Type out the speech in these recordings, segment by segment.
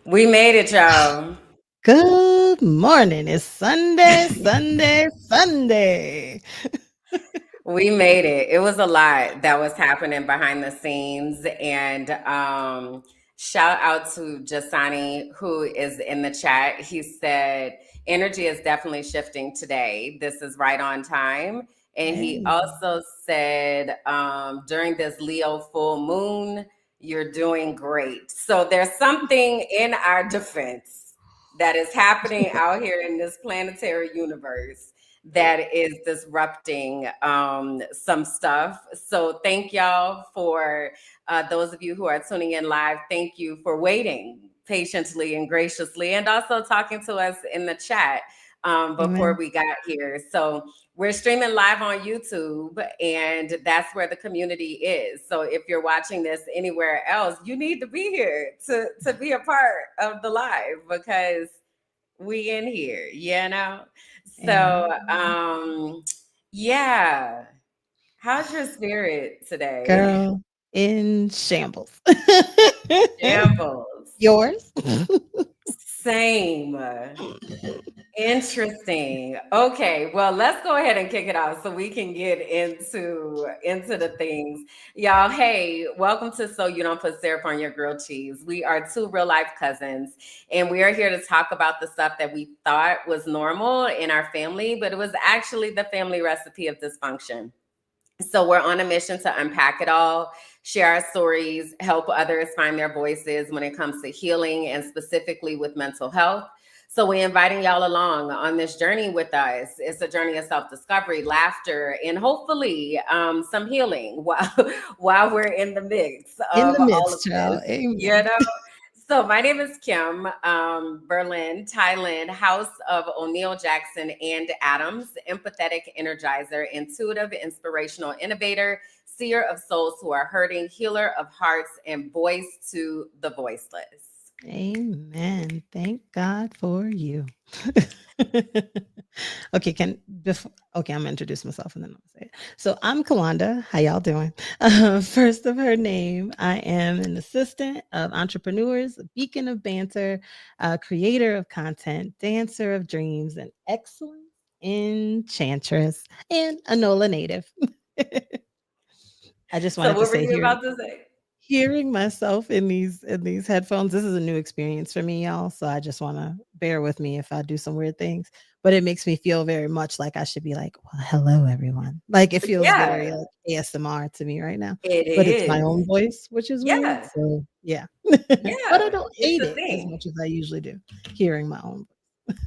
We made it, y'all. Good morning. It's Sunday, Sunday, Sunday. We made it. It was a lot that was happening behind the scenes. And shout out to Jasani, who is in the chat. He said, energy is definitely shifting today. This is right on time. And he Hey, also said, during this Leo full moon, you're doing great. So there's something in our defense that is happening out here in this planetary universe that is disrupting some stuff. So thank y'all for those of you who are tuning in live. Thank you for waiting patiently and graciously, and also talking to us in the chat before amen. we got here. So we're streaming live on YouTube, and that's where the community is. So if you're watching this anywhere else, you need to be here to be a part of the live because we in here, you know? So, Amen. yeah. How's your spirit today? Girl in shambles. Shambles. Yours? Same. Interesting. Okay, well, let's go ahead and kick it off so we can get into the things. Y'all, hey, welcome to So You Don't Put Syrup on Your Grilled Cheese. We are two real life cousins, and we are here to talk about the stuff that we thought was normal in our family, but it was actually the family recipe of dysfunction. So we're on a mission to unpack it all, share our stories, help others find their voices when it comes to healing and specifically with mental health. So we're inviting y'all along on this journey with us. It's a journey of self-discovery, laughter, and hopefully some healing while we're in the mix In of the all of midst, child. this. You Amen. know, so my name is Kim, Berlin, Thailand, House of O'Neill Jackson and Adams, empathetic energizer, intuitive, inspirational innovator, seer of souls who are hurting, healer of hearts, and voice to the voiceless. Amen. Thank God for you. Okay, okay, I'm gonna introduce myself and then I'll say it. So I'm Kalanda. How y'all doing? First of her name, I am an assistant of entrepreneurs, a beacon of banter, a creator of content, dancer of dreams, an excellent enchantress, and a NOLA native. I just So wanted to what were say you here, about to say? hearing myself in these headphones, this is a new experience for me, y'all. So I just want to bear with me if I do some weird things. But it makes me feel very much like I should be like, well, hello, everyone. Like it feels very Yeah, like ASMR to me right now. it But it's my is. own voice, which is weird. Yeah, So yeah. But I yeah, don't it's hate a it as thing. much as I usually do, hearing my own voice.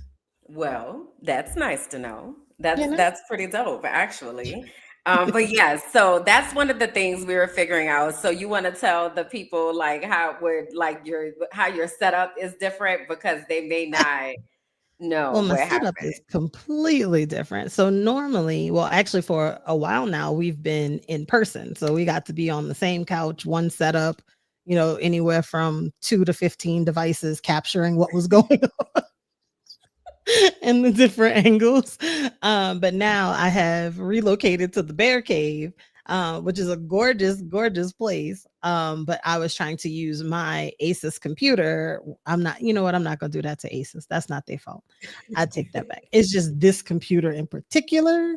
Well, that's nice to know. You know? That's pretty dope, actually. But yeah, so that's one of the things we were figuring out. So you want to tell the people like how your setup is different because they may not know Well, my what setup happened. is completely different. So normally, well, actually for a while now, we've been in person. So we got to be on the same couch, one setup, anywhere from 2 to 15 devices capturing what was going on in the different angles. But now I have relocated to the bear cave, which is a gorgeous, gorgeous place. But I was trying to use my Asus computer. I'm not, you know what? I'm not going to do that to Asus. That's not their fault. I take that back. It's just this computer in particular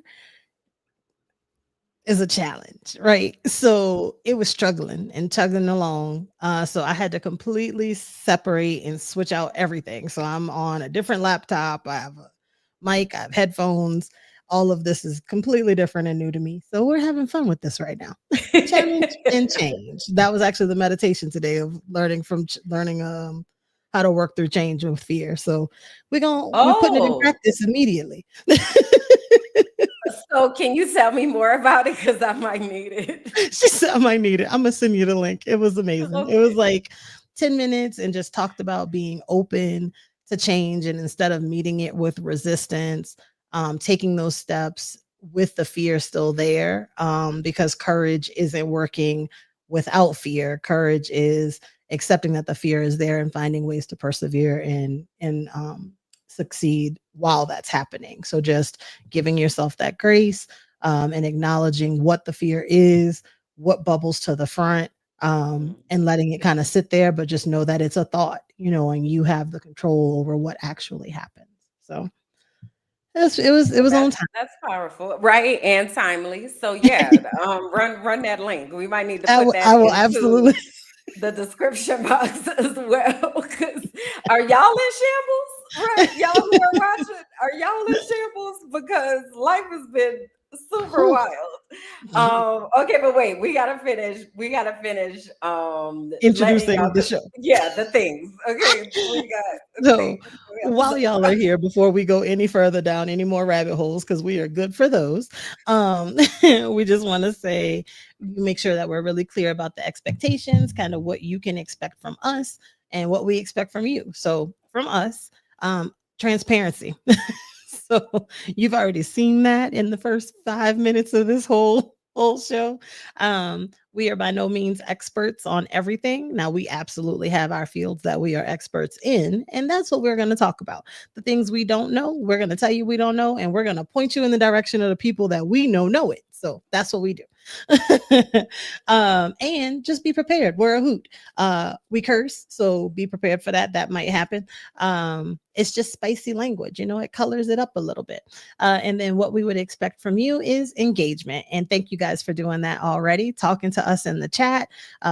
is a challenge, right? So it was struggling and chugging along. So I had to completely separate and switch out everything. So I'm on a different laptop. I have a mic, I have headphones. All of this is completely different and new to me. So we're having fun with this right now. Challenge and change. That was actually the meditation today of learning how to work through change with fear. So we're putting it in Oh, practice immediately. so can you tell me more about it? Because I might need it. She said I might need it. I'm gonna send you the link. It was amazing. It was Okay. like 10 minutes and just talked about being open to change. And instead of meeting it with resistance, taking those steps with the fear still there, because courage isn't working without fear. Courage is accepting that the fear is there and finding ways to persevere and succeed while that's happening. So just giving yourself that grace, and acknowledging what the fear is, what bubbles to the front, Mm. and letting it kind of sit there, but just know that it's a thought. and you have the control over what actually happens. So it was on time. That's powerful, right? And timely. So yeah, run that link. We might need to put that I will into absolutely. the description box as well. Because are y'all in shambles? Right? Y'all who are watching, are y'all in shambles? Because life has been super wild. Okay, but wait, we gotta finish. We gotta finish letting y'all Introducing the show. yeah, the things. Okay, we got the So things we have to while talk y'all are about. here, before we go any further down any more rabbit holes, because we are good for those, we just want to say, make sure that we're really clear about the expectations, kind of what you can expect from us and what we expect from you. So from us, transparency. So you've already seen that in the first 5 minutes of this whole show. We are by no means experts on everything. Now, we absolutely have our fields that we are experts in, and that's what we're going to talk about. The things we don't know, we're going to tell you we don't know, and we're going to point you in the direction of the people that we know it. So that's what we do. And just be prepared. We're a hoot. We curse, so be prepared for that. That might happen. It's just spicy language, it colors it up a little bit. And then what we would expect from you is engagement. And thank you guys for doing that already, talking to us in the chat,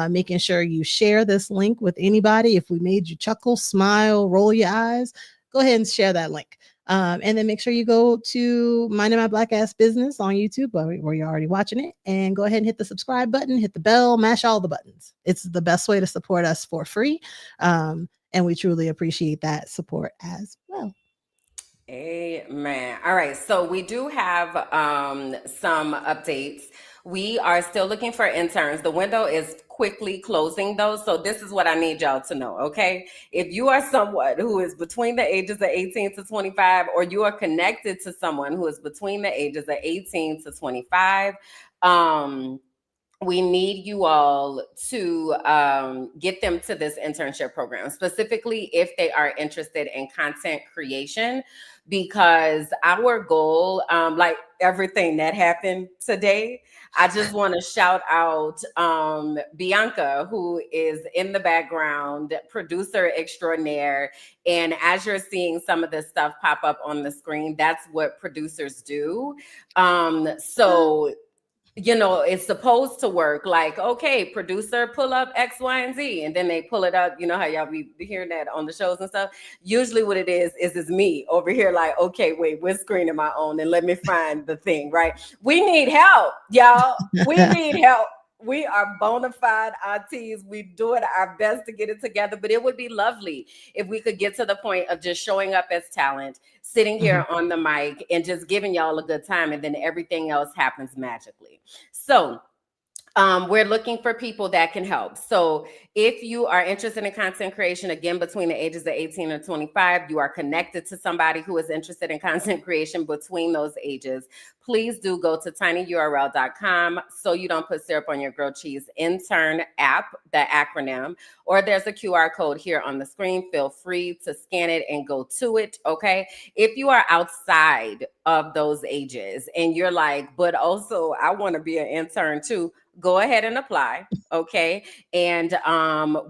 making sure you share this link with anybody. If we made you chuckle, smile, roll your eyes, go ahead and share that link. And then make sure you go to Minding My Black Ass Business on YouTube, where you're already watching it, and go ahead and hit the subscribe button, hit the bell, mash all the buttons. It's the best way to support us for free. And we truly appreciate that support as well. Amen. All right. So we do have some updates. We are still looking for interns. The window is quickly closing though. So this is what I need y'all to know. Okay. If you are someone who is between the ages of 18 to 25, or you are connected to someone who is between the ages of 18 to 25, we need you all to get them to this internship program, specifically if they are interested in content creation, because our goal, like everything that happened today, I just want to shout out Bianca, who is in the background, producer extraordinaire. And as you're seeing some of this stuff pop up on the screen, that's what producers do. So it's supposed to work like, okay, producer, pull up X, Y, and Z. And then they pull it up. You know how y'all be hearing that on the shows and stuff. Usually what it is it's me over here like, okay, wait, what screen am I on? And let me find the thing, right? We need help, y'all. We need help. We are bona fide aunties. We doing our best to get it together, but it would be lovely if we could get to the point of just showing up as talent, sitting here on the mic and just giving y'all a good time, and then everything else happens magically. So we're looking for people that can help. So if you are interested in content creation, again, between the ages of 18 and 25, you are connected to somebody who is interested in content creation between those ages, please do go to tinyurl.com so you don't put syrup on your grilled cheese intern app, the acronym, or there's a QR code here on the screen. Feel free to scan it and go to it, okay? If you are outside of those ages and you're like, but also I want to be an intern too, go ahead and apply, okay? And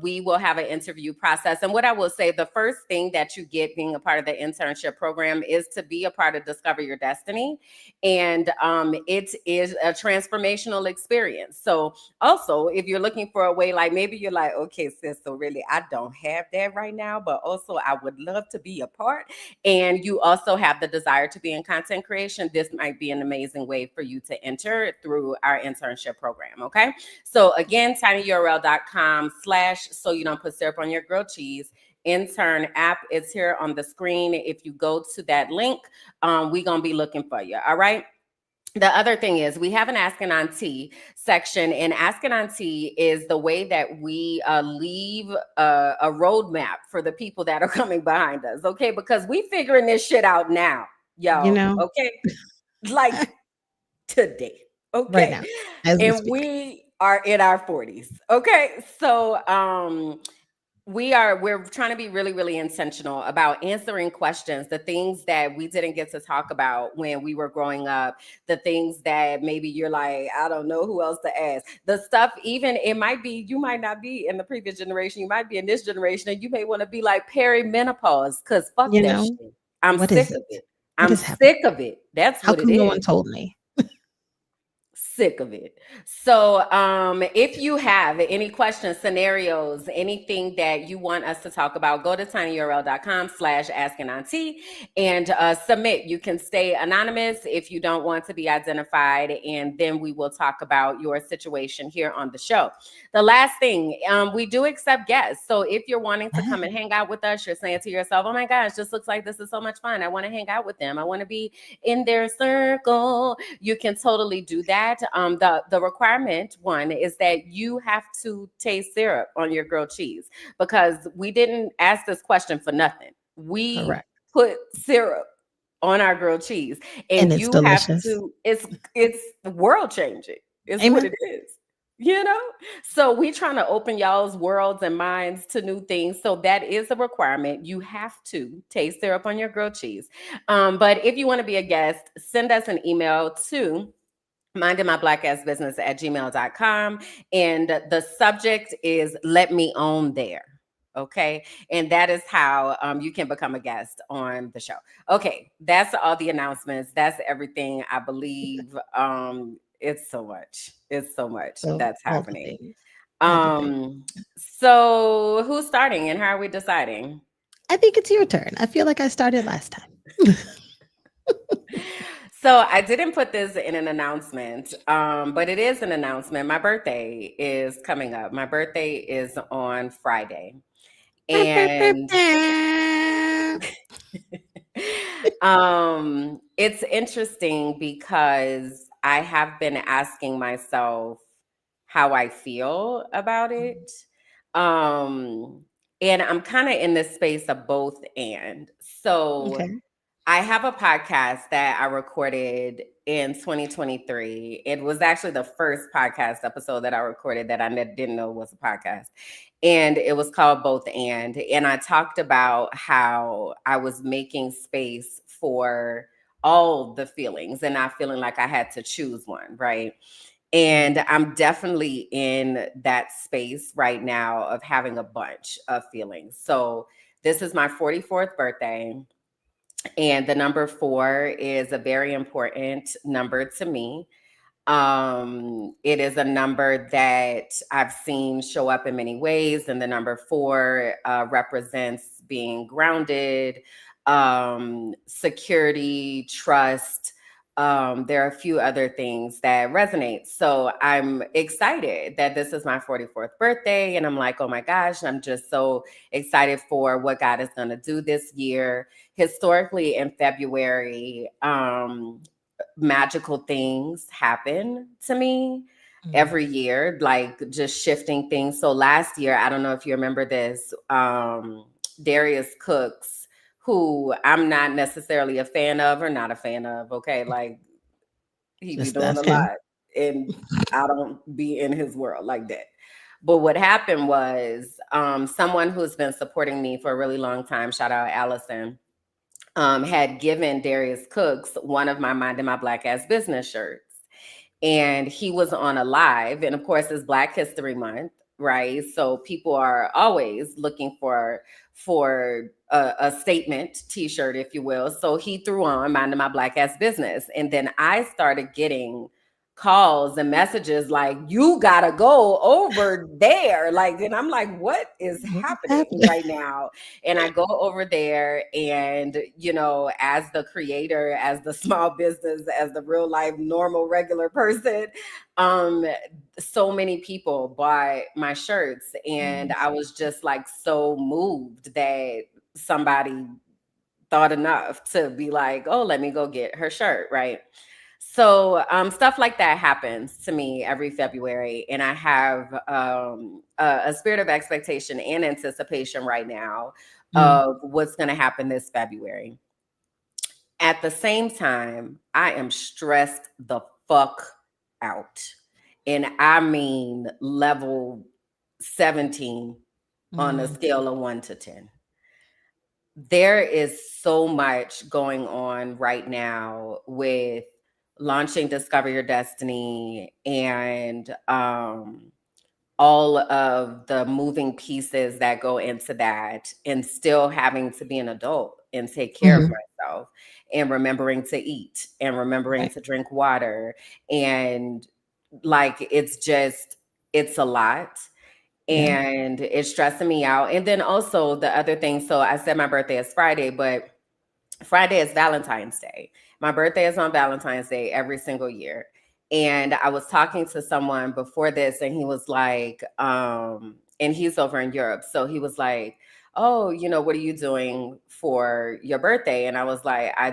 we will have an interview process. And what I will say, the first thing that you get being a part of the internship program is to be a part of Discover Your Destiny. And it is a transformational experience. So also, if you're looking for a way, like maybe you're like, okay, sis, so really I don't have that right now, but also I would love to be a part. And you also have the desire to be in content creation, this might be an amazing way for you to enter through our internship program, okay? So again, tinyurl.com/ so you don't put syrup on your grilled cheese. Intern app is here on the screen. If you go to that link, we're going to be looking for you, all right? The other thing is we have an Ask An Auntie section, and Ask An Auntie is the way that we leave a roadmap for the people that are coming behind us, okay? Because we figuring this shit out now, y'all, okay? Like today, okay? Right now, as we and speak. we are in our 40s, okay? So we're trying to be really, really intentional about answering questions, the things that we didn't get to talk about when we were growing up, the things that maybe you're like, I don't know who else to ask. The stuff, even it might be, you might not be in the previous generation, you might be in this generation, and you may want to be like perimenopause, because fuck You that know, shit. I'm what sick is it? of it. What I'm is happening? sick of it. That's How what it come no one is. told me? Sick of it. So, if you have any questions, scenarios, anything that you want us to talk about, go to tinyurl.com/ask an auntie and submit. You can stay anonymous if you don't want to be identified, and then we will talk about your situation here on the show. The last thing, we do accept guests. So if you're wanting to come and hang out with us, you're saying to yourself, oh my gosh, this looks like this is so much fun. I want to hang out with them. I want to be in their circle. You can totally do that. The requirement one is that you have to taste syrup on your grilled cheese, because we didn't ask this question for nothing. We Correct. put syrup on our grilled cheese, And and it's you have delicious. to. It's world changing. It's what Amen. it is. You know, so we trying to open y'all's worlds and minds to new things. So that is a requirement. You have to taste syrup on your grilled cheese. But if you want to be a guest, send us an email to mindingmyblack@gmail.com. And the subject is let me own there. Okay. And that is how you can become a guest on the show. Okay. That's all the announcements. That's everything, I believe. It's so much. It's so much So that's all the happening. things. Everything. So who's starting and how are we deciding? I think it's your turn. I feel like I started last time. So I didn't put this in an announcement, but it is an announcement. My birthday is coming up. My birthday is on Friday. And it's interesting because I have been asking myself how I feel about it. Um, and I'm kind of in this space of both and. So Okay. I have a podcast that I recorded in 2023. It was actually the first podcast episode that I recorded that I didn't know was a podcast. And it was called Both And. And I talked about how I was making space for all the feelings and not feeling like I had to choose one, right? And I'm definitely in that space right now of having a bunch of feelings. So this is my 44th birthday. And the number 4 is a very important number to me. It is a number that I've seen show up in many ways, and the number 4 represents being grounded, security, trust. There are a few other things that resonate. So I'm excited that this is my 44th birthday, and I'm like, oh my gosh, I'm just so excited for what God is going to do this year. Historically, in February, magical things happen to me every year, like just shifting things. So last year, I don't know if you remember this, Darius Cooks, who I'm not necessarily a fan of or not a fan of. Okay. Like he be Just doing a ask him. lot and I don't be in his world like that. But what happened was someone who's been supporting me for a really long time, shout out Allison, had given Darius Cooks one of my Mind in My Black Ass Business shirts. And he was on a live. And of course, it's Black History Month, right? So people are always looking for a statement t-shirt, if you will. So he threw on Mind in My Black Ass Business. And then I started getting calls and messages like, you gotta go over there, like, and I'm like, what is What is happening happening? right now? And I go over there, and as the creator, as the small business, as the real life normal regular person, um so many people bought my shirts, and I was just like so moved that somebody thought enough to be like, oh, let me go get her shirt, right? So stuff like that happens to me every February, and I have a spirit of expectation and anticipation right now Mm. of what's going to happen this February. At the same time, I am stressed the fuck out, and I mean level 17. on a Mm. scale of 1 to 10. There is so much going on right now with launching Discover Your Destiny and all of the moving pieces that go into that, and still having to be an adult and take care of Mhm. myself, and remembering to eat and remembering Right. to drink water. And like, it's a lot, Yeah. and it's stressing me out. And then also the other thing, so I said my birthday is Friday, but Friday is Valentine's Day. My birthday is on Valentine's Day every single year. And I was talking to someone before this, and he was like, and he's over in Europe. So he was like, "Oh, what are you doing for your birthday?" And I was like, I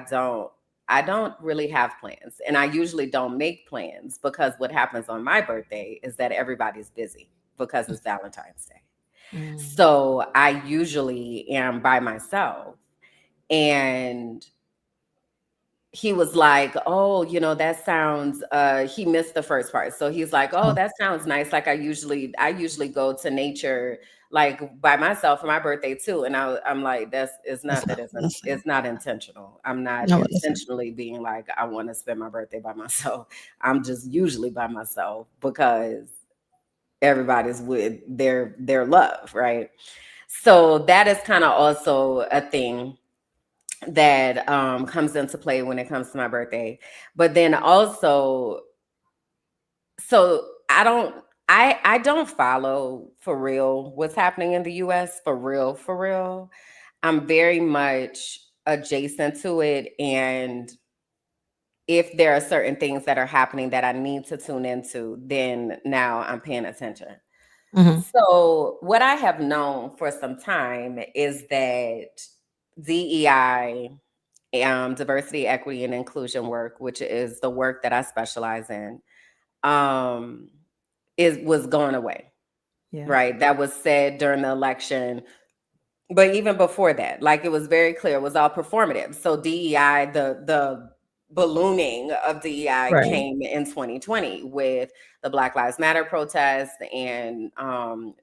don't really have plans. And I usually don't make plans, because what happens on my birthday is that everybody's busy because it's Valentine's Day. Mm. So I usually am by myself. And he was like, "Oh, that sounds," he missed the first part. So he's like, "Oh, Oh, that sounds nice. Like, I usually go to nature, like, by myself for my birthday too." And I'm like, it's that's not that not isn't the same. it's not intentional. I'm not No, it isn't. intentionally being like, I want to spend my birthday by myself. I'm just usually by myself because everybody's with their love, right? So that is kind of also a thing that comes into play when it comes to my birthday. But then also, so I don't follow for real what's happening in the US, for real, for real. I'm very much adjacent to it, and if there are certain things that are happening that I need to tune into, then now I'm paying attention. Mhm. So what I have known for some time is that DEI, diversity, equity, and inclusion work, which is the work that I specialize in, um, was going away. Yeah. Right, that was said during the election, but even before that, like, it was very clear, it was all performative. So DEI, the ballooning of DEI Right. came in 2020 with the Black Lives Matter protest, and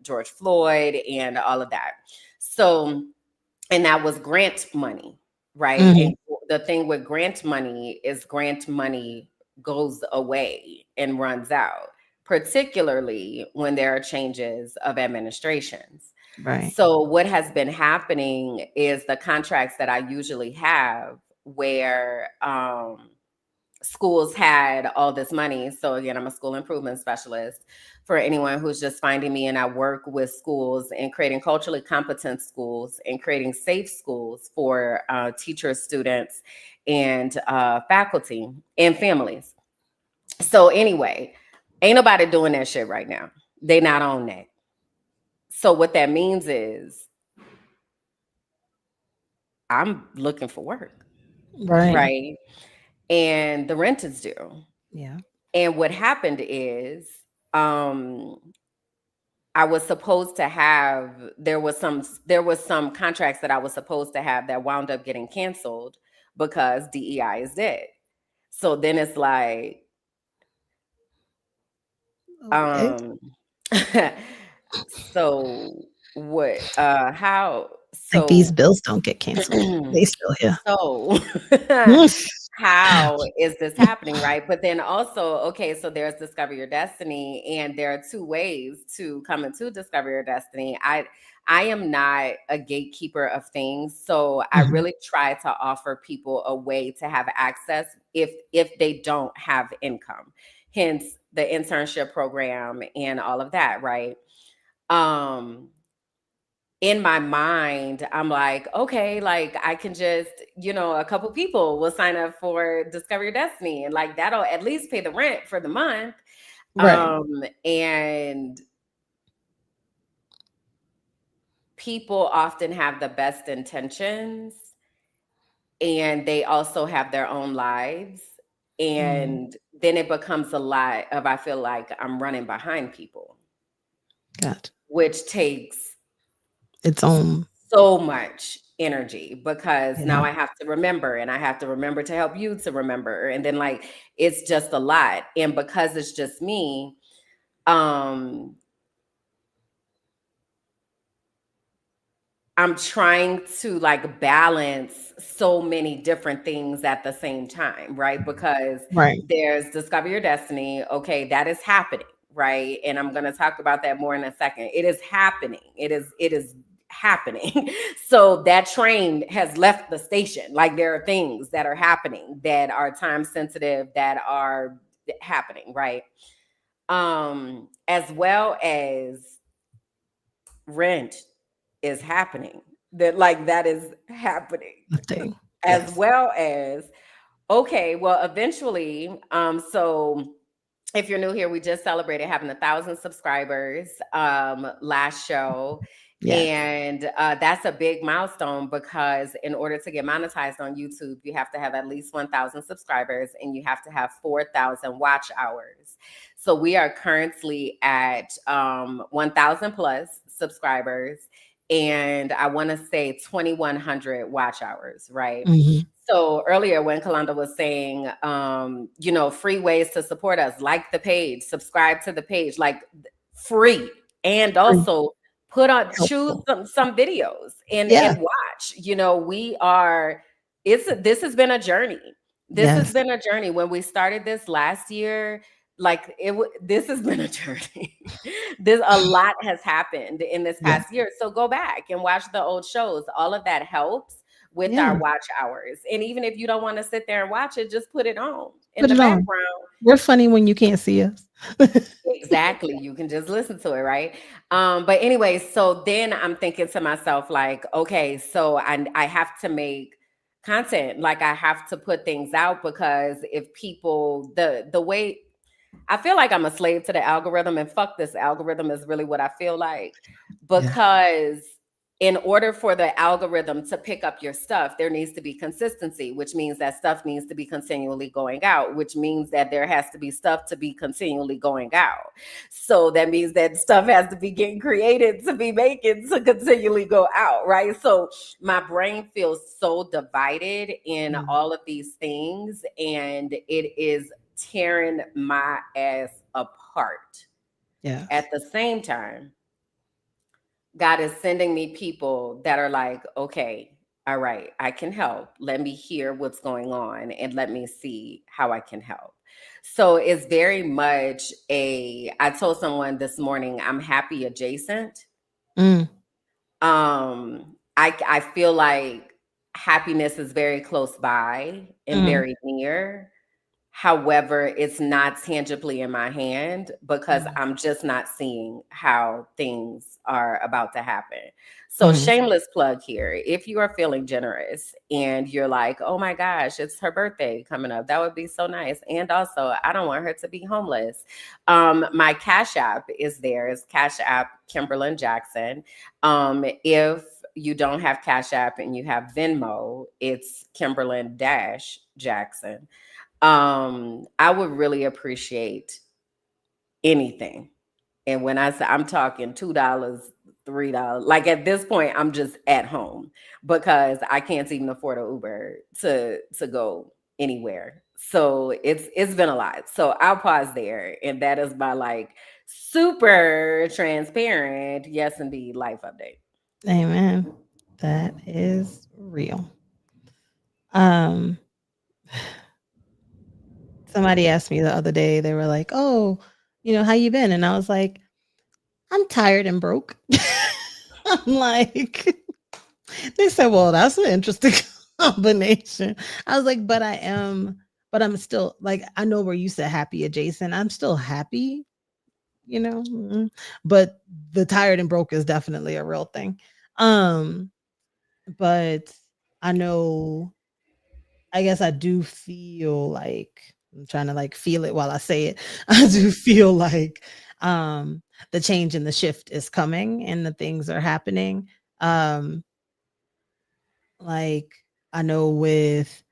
George Floyd and all of that. So, and that was grant money, right? Mhm. And the thing with grant money goes away and runs out, particularly when there are changes of administrations. Right. So what has been happening is the contracts that I usually have, where schools had all this money. So again, I'm a school improvement specialist, for anyone who's just finding me. And I work with schools and creating culturally competent schools and creating safe schools for teachers, students, and faculty and families. So anyway, ain't nobody doing that shit right now. They not on that. So what that means is I'm looking for work, Right. right? And the rent is due. Yeah. And what happened is, um I was supposed to have there was some contracts that I was supposed to have that wound up getting canceled because DEI is dead. So then it's like, Okay. um so what how Like these so bills don't get canceled. They still here. so Mm. how is this happening, right? But then also, okay, so there's Discover Your Destiny, and there are two ways to come into Discover Your Destiny. I am not a gatekeeper of things, so I Mhm. really try to offer people a way to have access if they don't have income. Hence the internship program and all of that, right? Um in my mind, I'm like, okay, like, I can just, a couple people will sign up for Discover Your Destiny, and like that'll at least pay the rent for the month. Right. And people often have the best intentions, and they also have their own lives. Mm. And then it becomes a lot of, I feel like I'm running behind people, Gotcha. which takes Its own. so much energy, because now Yeah. I have to remember, and I have to remember to help you to remember. And then, like, it's just a lot. And because it's just me, um I'm trying to like balance so many different things at the same time, right? Because Right. there's Discover Your Destiny. Okay, that is happening, right? And I'm going to talk about that more in a second. It is happening. It is happening. So that train has left the station. Like there are things that are happening that are time sensitive that are happening, right? As well as rent is happening. That is happening. The thing. As Yes. well as, okay, well, eventually, so if you're new here, we just celebrated having 1,000 subscribers last show. Yes. And that's a big milestone because in order to get monetized on YouTube, you have to have at least 1,000 subscribers and you have to have 4,000 watch hours. So we are currently at 1,000 plus subscribers, and I want to say 2,100 watch hours, right? Mhm. So earlier when Kalanda was saying, free ways to support us, like the page, subscribe to the page, like free, and Free, also put on, choose helpful. some videos Yeah. and watch. We are. This has been a journey. This has Yes. been a journey. When we started this last year, like this has been a journey. This a lot has happened in this Yeah. past year. So go back and watch the old shows. All of that helps with our Yeah. watch hours. And even if you don't want to sit there and watch it, just put it on in Put the it on. background. We're funny when you can't see us. Exactly. You can just listen to it, right? But anyway, so then I'm thinking to myself, like, okay, so I have to make content, like I have to put things out, because if people the way I feel like I'm a slave to the algorithm, and fuck this algorithm is really what I feel like. Yeah. Because in order for the algorithm to pick up your stuff, there needs to be consistency, which means that stuff needs to be continually going out, which means that there has to be stuff to be continually going out. So that means that stuff has to be getting created to be making to continually go out, right? So my brain feels so divided in Mm. all of these things, and it is tearing my ass apart. Yes. At the same time, God is sending me people that are like, okay, all right, I can help. Let me hear what's going on and let me see how I can help. So it's very much I told someone this morning, I'm happy adjacent. Mm. I feel like happiness is very close by and Mm. very near. However, it's not tangibly in my hand because Mm. I'm just not seeing how things are about to happen. So, Mm. shameless plug here. If you are feeling generous and you're like, oh my gosh, it's her birthday coming up, that would be so nice. And also, I don't want her to be homeless. My Cash App is there. It's Cash App Kimberlyn Jackson. If you don't have Cash App and you have Venmo, it's Kimberlyn Dash Jackson. I would really appreciate anything. And when I say I'm talking $2, $3, like at this point, I'm just at home because I can't even afford an Uber to go anywhere. So it's been a lot. So I'll pause there. And that is my like super transparent, yes, indeed, life update. Amen. That is real. Um, Somebody asked me the other day, they were like, "Oh, how you been?" And I was like, "I'm tired and broke." I'm like, they said, "Well, that's an interesting combination." I was like, but I'm still like, I know where you said happy adjacent. I'm still happy, but the tired and broke is definitely a real thing. Um, but I know, I guess I do feel like I'm trying to like feel it while I say it. I do feel like the change and the shift is coming and the things are happening. Um like I know with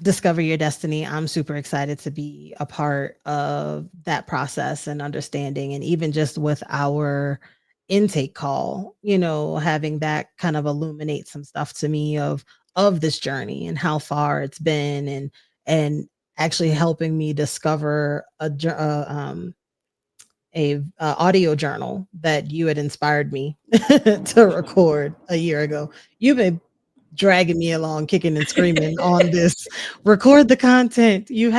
Discover Your Destiny, I'm super excited to be a part of that process and understanding, and even just with our intake call, having that kind of illuminate some stuff to me of this journey and how far it's been, and actually helping me discover a audio journal that you had inspired me to record a year ago. You've been dragging me along, kicking and screaming on this. Record the content. You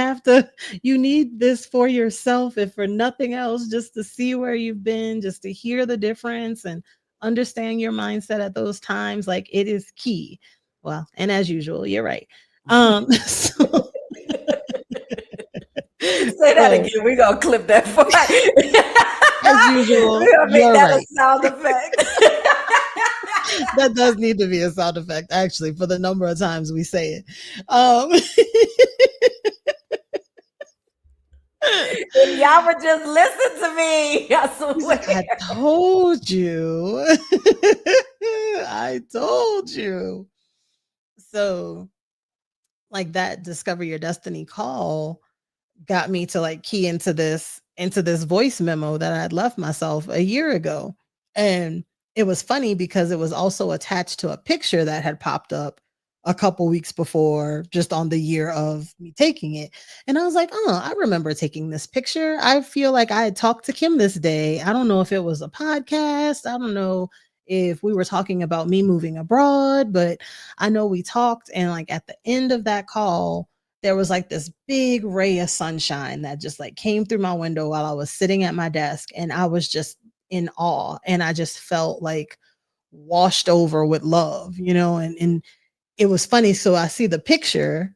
need this for yourself, if for nothing else, just to see where you've been, just to hear the difference and understand your mindset at those times. Like, it is key. Well, and as usual, you're right. So, Say that so again. We're gonna clip that part. as usual, We're gonna make you're that a right. sound effect. That does need to be a sound effect, actually, for the number of times we say it. Um, If y'all would just listen to me, I He's like, swear. I told you. I told you. So, like, that Discover Your Destiny call got me to like key into this voice memo that I had left myself a year ago. And it was funny because it was also attached to a picture that had popped up a couple weeks before, just on the year of me taking it. And I was like, oh, I remember taking this picture. I feel like I had talked to Kim this day. I don't know if it was a podcast. I don't know if we were talking about me moving abroad, but I know we talked. And like at the end of that call, there was like this big ray of sunshine that just like came through my window while I was sitting at my desk, and I was just in awe, and I just felt like washed over with love, and it was funny. So I see the picture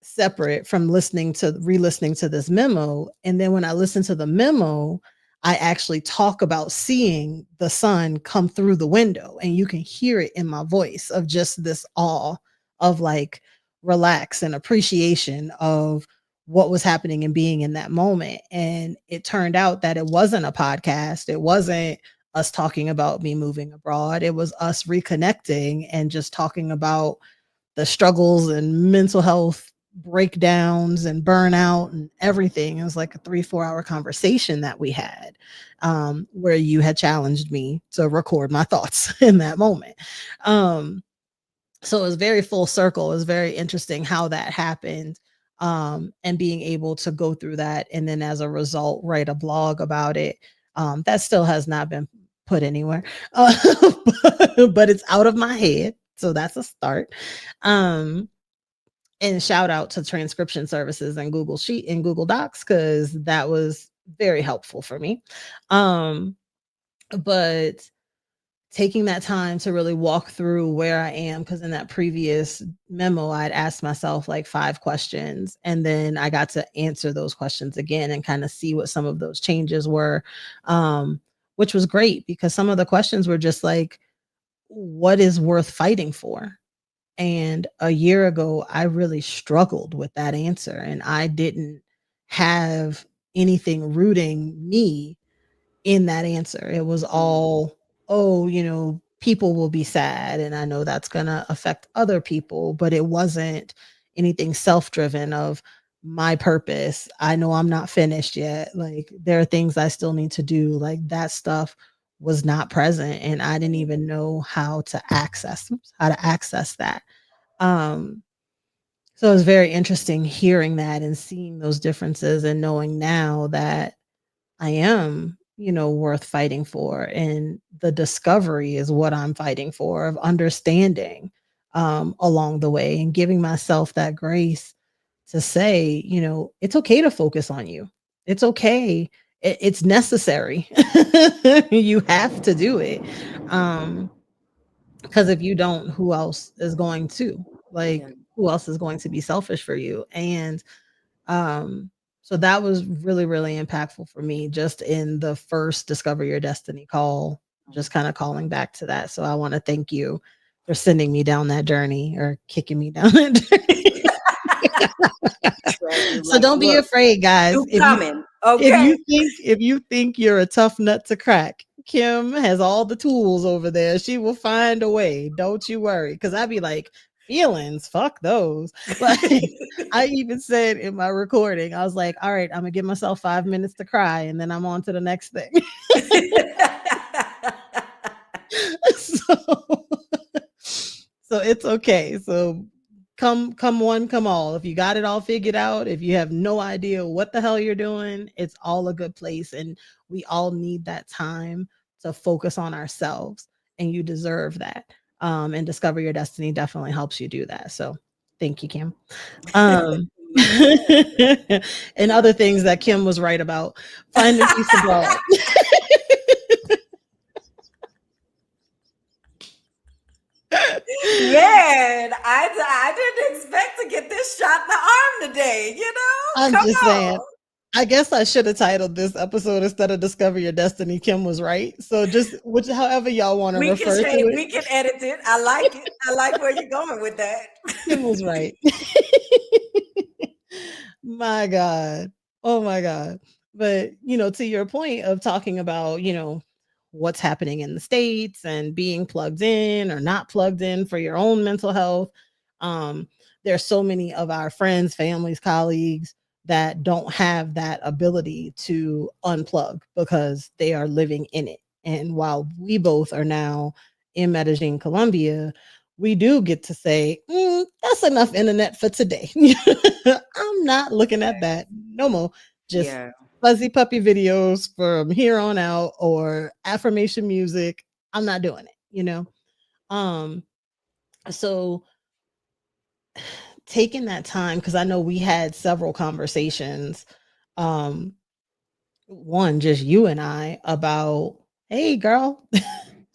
separate from re-listening to this memo, and then when I listen to the memo, I actually talk about seeing the sun come through the window, and you can hear it in my voice of just this awe of like relax and appreciation of what was happening and being in that moment. And it turned out that it wasn't a podcast, it wasn't us talking about me moving abroad, it was us reconnecting and just talking about the struggles and mental health breakdowns and burnout and everything. It was like a 3-4 hour conversation that we had, where you had challenged me to record my thoughts in that moment. So it was very full circle. It was very interesting how that happened, and being able to go through that. And then as a result, write a blog about it. That still has not been put anywhere, but it's out of my head. So that's a start. Um, and shout out to transcription services and Google Sheet and Google Docs, because that was very helpful for me. But taking that time to really walk through where I am, because in that previous memo, I'd asked myself like 5 questions, and then I got to answer those questions again and kind of see what some of those changes were, which was great, because some of the questions were just like, what is worth fighting for? And a year ago, I really struggled with that answer, and I didn't have anything rooting me in that answer. It was all, oh, people will be sad, and I know that's going to affect other people, but it wasn't anything self-driven of my purpose. I know I'm not finished yet. Like, there are things I still need to do. Like, that stuff was not present, and I didn't even know how to access that. Um so it was very interesting hearing that and seeing those differences, and knowing now that I am, worth fighting for. And the discovery is what I'm fighting for, of understanding along the way, and giving myself that grace to say, it's okay to focus on you. It's okay. It's necessary. You have to do it. Because if you don't, who else is going to? Yeah. Like, who else is going to be selfish for you? And um, so that was really, really impactful for me, just in the first Discover Your Destiny call, just kind of calling back to that. So I want to thank you for sending me down that journey, or kicking me down that journey. So Like, don't be look, afraid, guys. you coming, okay? If you think you're a tough nut to crack, Kim has all the tools over there. She will find a way. Don't you worry. Because I'd be like, feelings, fuck those. Like, I even said in my recording, I was like, all right, I'm gonna give myself 5 minutes to cry, and then I'm on to the next thing. so so it's okay. So come one, come all. If you got it all figured out, if you have no idea what the hell you're doing, it's all a good place. And we all need that time to focus on ourselves. And you deserve that. And Discover Your Destiny definitely helps you do that. So thank you, Kim. Um and other things that Kim was right about. Finding peace abroad. Man, I didn't expect to get this shot in the arm today. I'm Come just on. saying. I guess I should have titled this episode instead of Discover Your Destiny. Kim was right. So just however y'all want to We can refer to change. it. We can edit it. I like it. I like where you're going with that. Kim was right. My God. Oh my God. But, to your point of talking about, what's happening in the States and being plugged in or not plugged in for your own mental health. Um, there's so many of our friends, families, colleagues that don't have that ability to unplug because they are living in it. And while we both are now in Medellin, Colombia, we do get to say, that's enough internet for today. I'm not looking at that no more. Just Yeah. fuzzy puppy videos from here on out or affirmation music. I'm not doing it. Um, so taking that time, because I know we had several conversations. One, just you and I about, hey girl,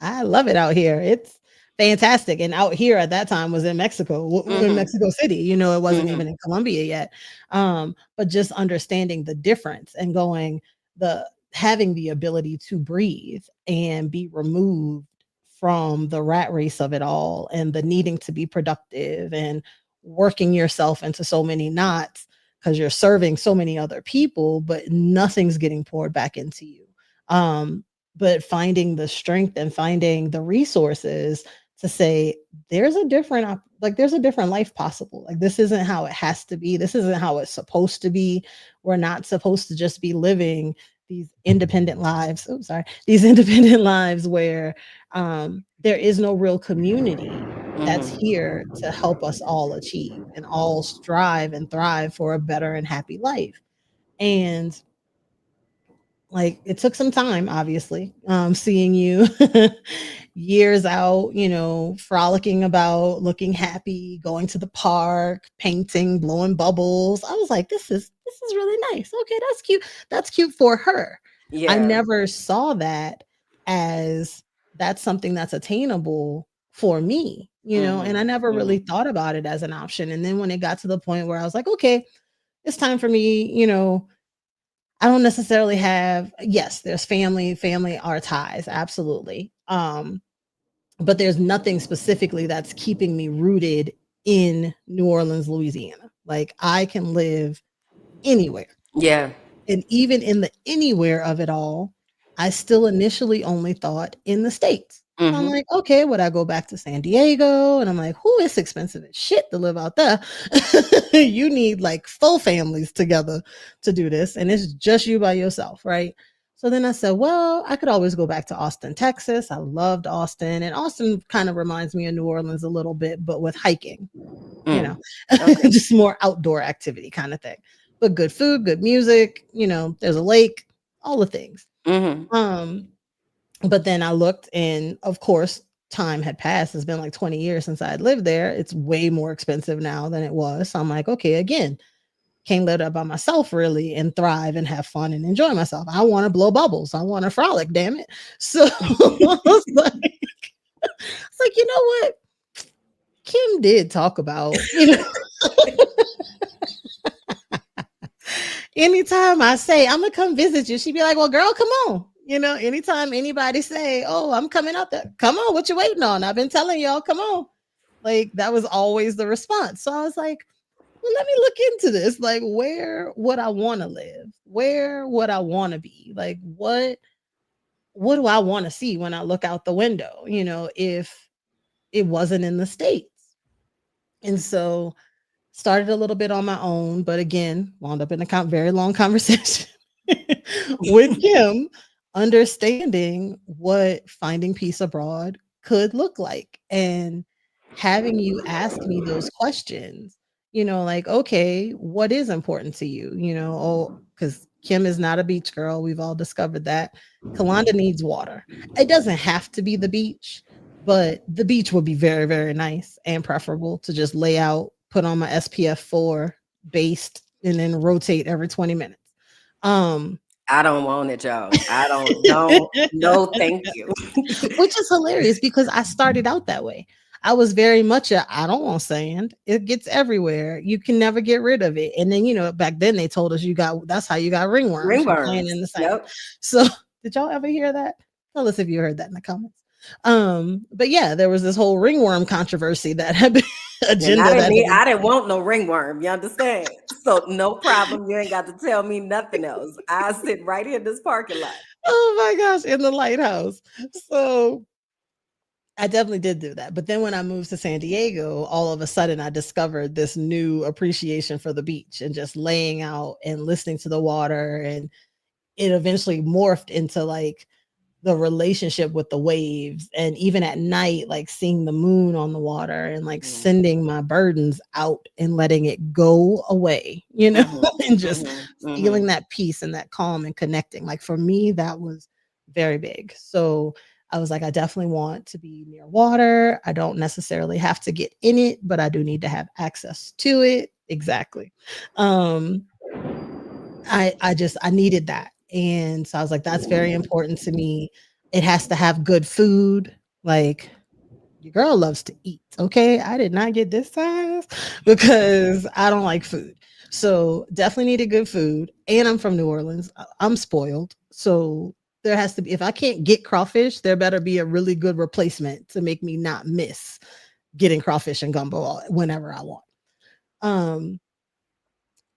I love it out here. It's fantastic. And out here at that time was in Mexico, in Mexico City. It wasn't even in Colombia yet. But just understanding the difference and having the ability to breathe and be removed from the rat race of it all and the needing to be productive and working yourself into so many knots because you're serving so many other people, but nothing's getting poured back into you. But finding the strength and finding the resources to say there's a different there's a different life possible. Like this isn't how it has to be. This isn't how it's supposed to be. We're not supposed to just be living these independent lives. Oh, sorry. These independent lives where there is no real community that's here to help us all achieve and all strive and thrive for a better and happy life. And like it took some time, obviously, seeing you years out, frolicking about, looking happy, going to the park, painting, blowing bubbles. I was like, this is really nice. Okay, that's cute. That's cute for her. Yeah. I never saw that as that's something that's attainable for me, and I never really thought about it as an option. And then when it got to the point where I was like, okay, it's time for me, I don't necessarily have, yes, there's family are ties, absolutely. But there's nothing specifically that's keeping me rooted in New Orleans, Louisiana. Like I can live anywhere. Yeah. And even in the anywhere of it all, I still initially only thought in the States. So I'm like, okay, would I go back to San Diego? And I'm like, who is expensive as shit to live out there? You need like full families together to do this. And it's just you by yourself, right? So then I said, well, I could always go back to Austin, Texas. I loved Austin. And Austin kind of reminds me of New Orleans a little bit, but with hiking, just more outdoor activity kind of thing. But good food, good music, there's a lake, all the things. But then I looked and of course, time had passed. It's been like 20 years since I had lived there. It's way more expensive now than it was. So I'm like, okay, again, can't live up by myself really and thrive and have fun and enjoy myself. I want to blow bubbles. I want to frolic, damn it. So I was like, you know what? Kim did talk about, anytime I say I'm gonna come visit you, she'd be like, well, girl, come on. Anytime anybody say, oh, I'm coming out there, come on, what you waiting on? I've been telling y'all, come on. Like that was always the response. So I was like, well, let me look into this. Like, where would I want to live? Where would I want to be? Like, what do I want to see when I look out the window? If it wasn't in the States. And so started a little bit on my own, but again, wound up in a very long conversation with Kim, understanding what finding peace abroad could look like. And having you ask me those questions, like, okay, what is important to you? Oh, because Kim is not a beach girl. We've all discovered that. Kalanda needs water. It doesn't have to be the beach, but the beach would be very, very nice and preferable to just lay out, put on my SPF 4 based, and then rotate every 20 minutes. Um, I don't want it, y'all. I don't. No, thank you. which is hilarious because I started out that way. I was very much I don't want sand. It gets everywhere. You can never get rid of it. And then, back then they told us that's how you got ringworms from playing in Ringworms. the sand. Yep. So did y'all ever hear that? Tell us if you heard that in the comments. But yeah, there was this whole ringworm controversy that had been And agenda that I didn't want no ringworm. You understand? So no problem. You ain't got to tell me nothing else. I sit right here in this parking lot. oh my gosh, in the lighthouse. So I definitely did do that. But then when I moved to San Diego, all of a sudden I discovered this new appreciation for the beach and just laying out and listening to the water. And it eventually morphed into like the relationship with the waves. And even at night, like seeing the moon on the water and like sending my burdens out and letting it go away, and just feeling that peace and that calm and connecting. Like for me, that was very big. So I was like, I definitely want to be near water. I don't necessarily have to get in it, but I do need to have access to it. Exactly. Um, I needed that. And so I was like, that's very important to me. It has to have good food. Like your girl loves to eat. Okay. I did not get this size because I don't like food. So definitely needed good food. And I'm from New Orleans. I'm spoiled. So there has to be, if I can't get crawfish, there better be a really good replacement to make me not miss getting crawfish and gumbo whenever I want.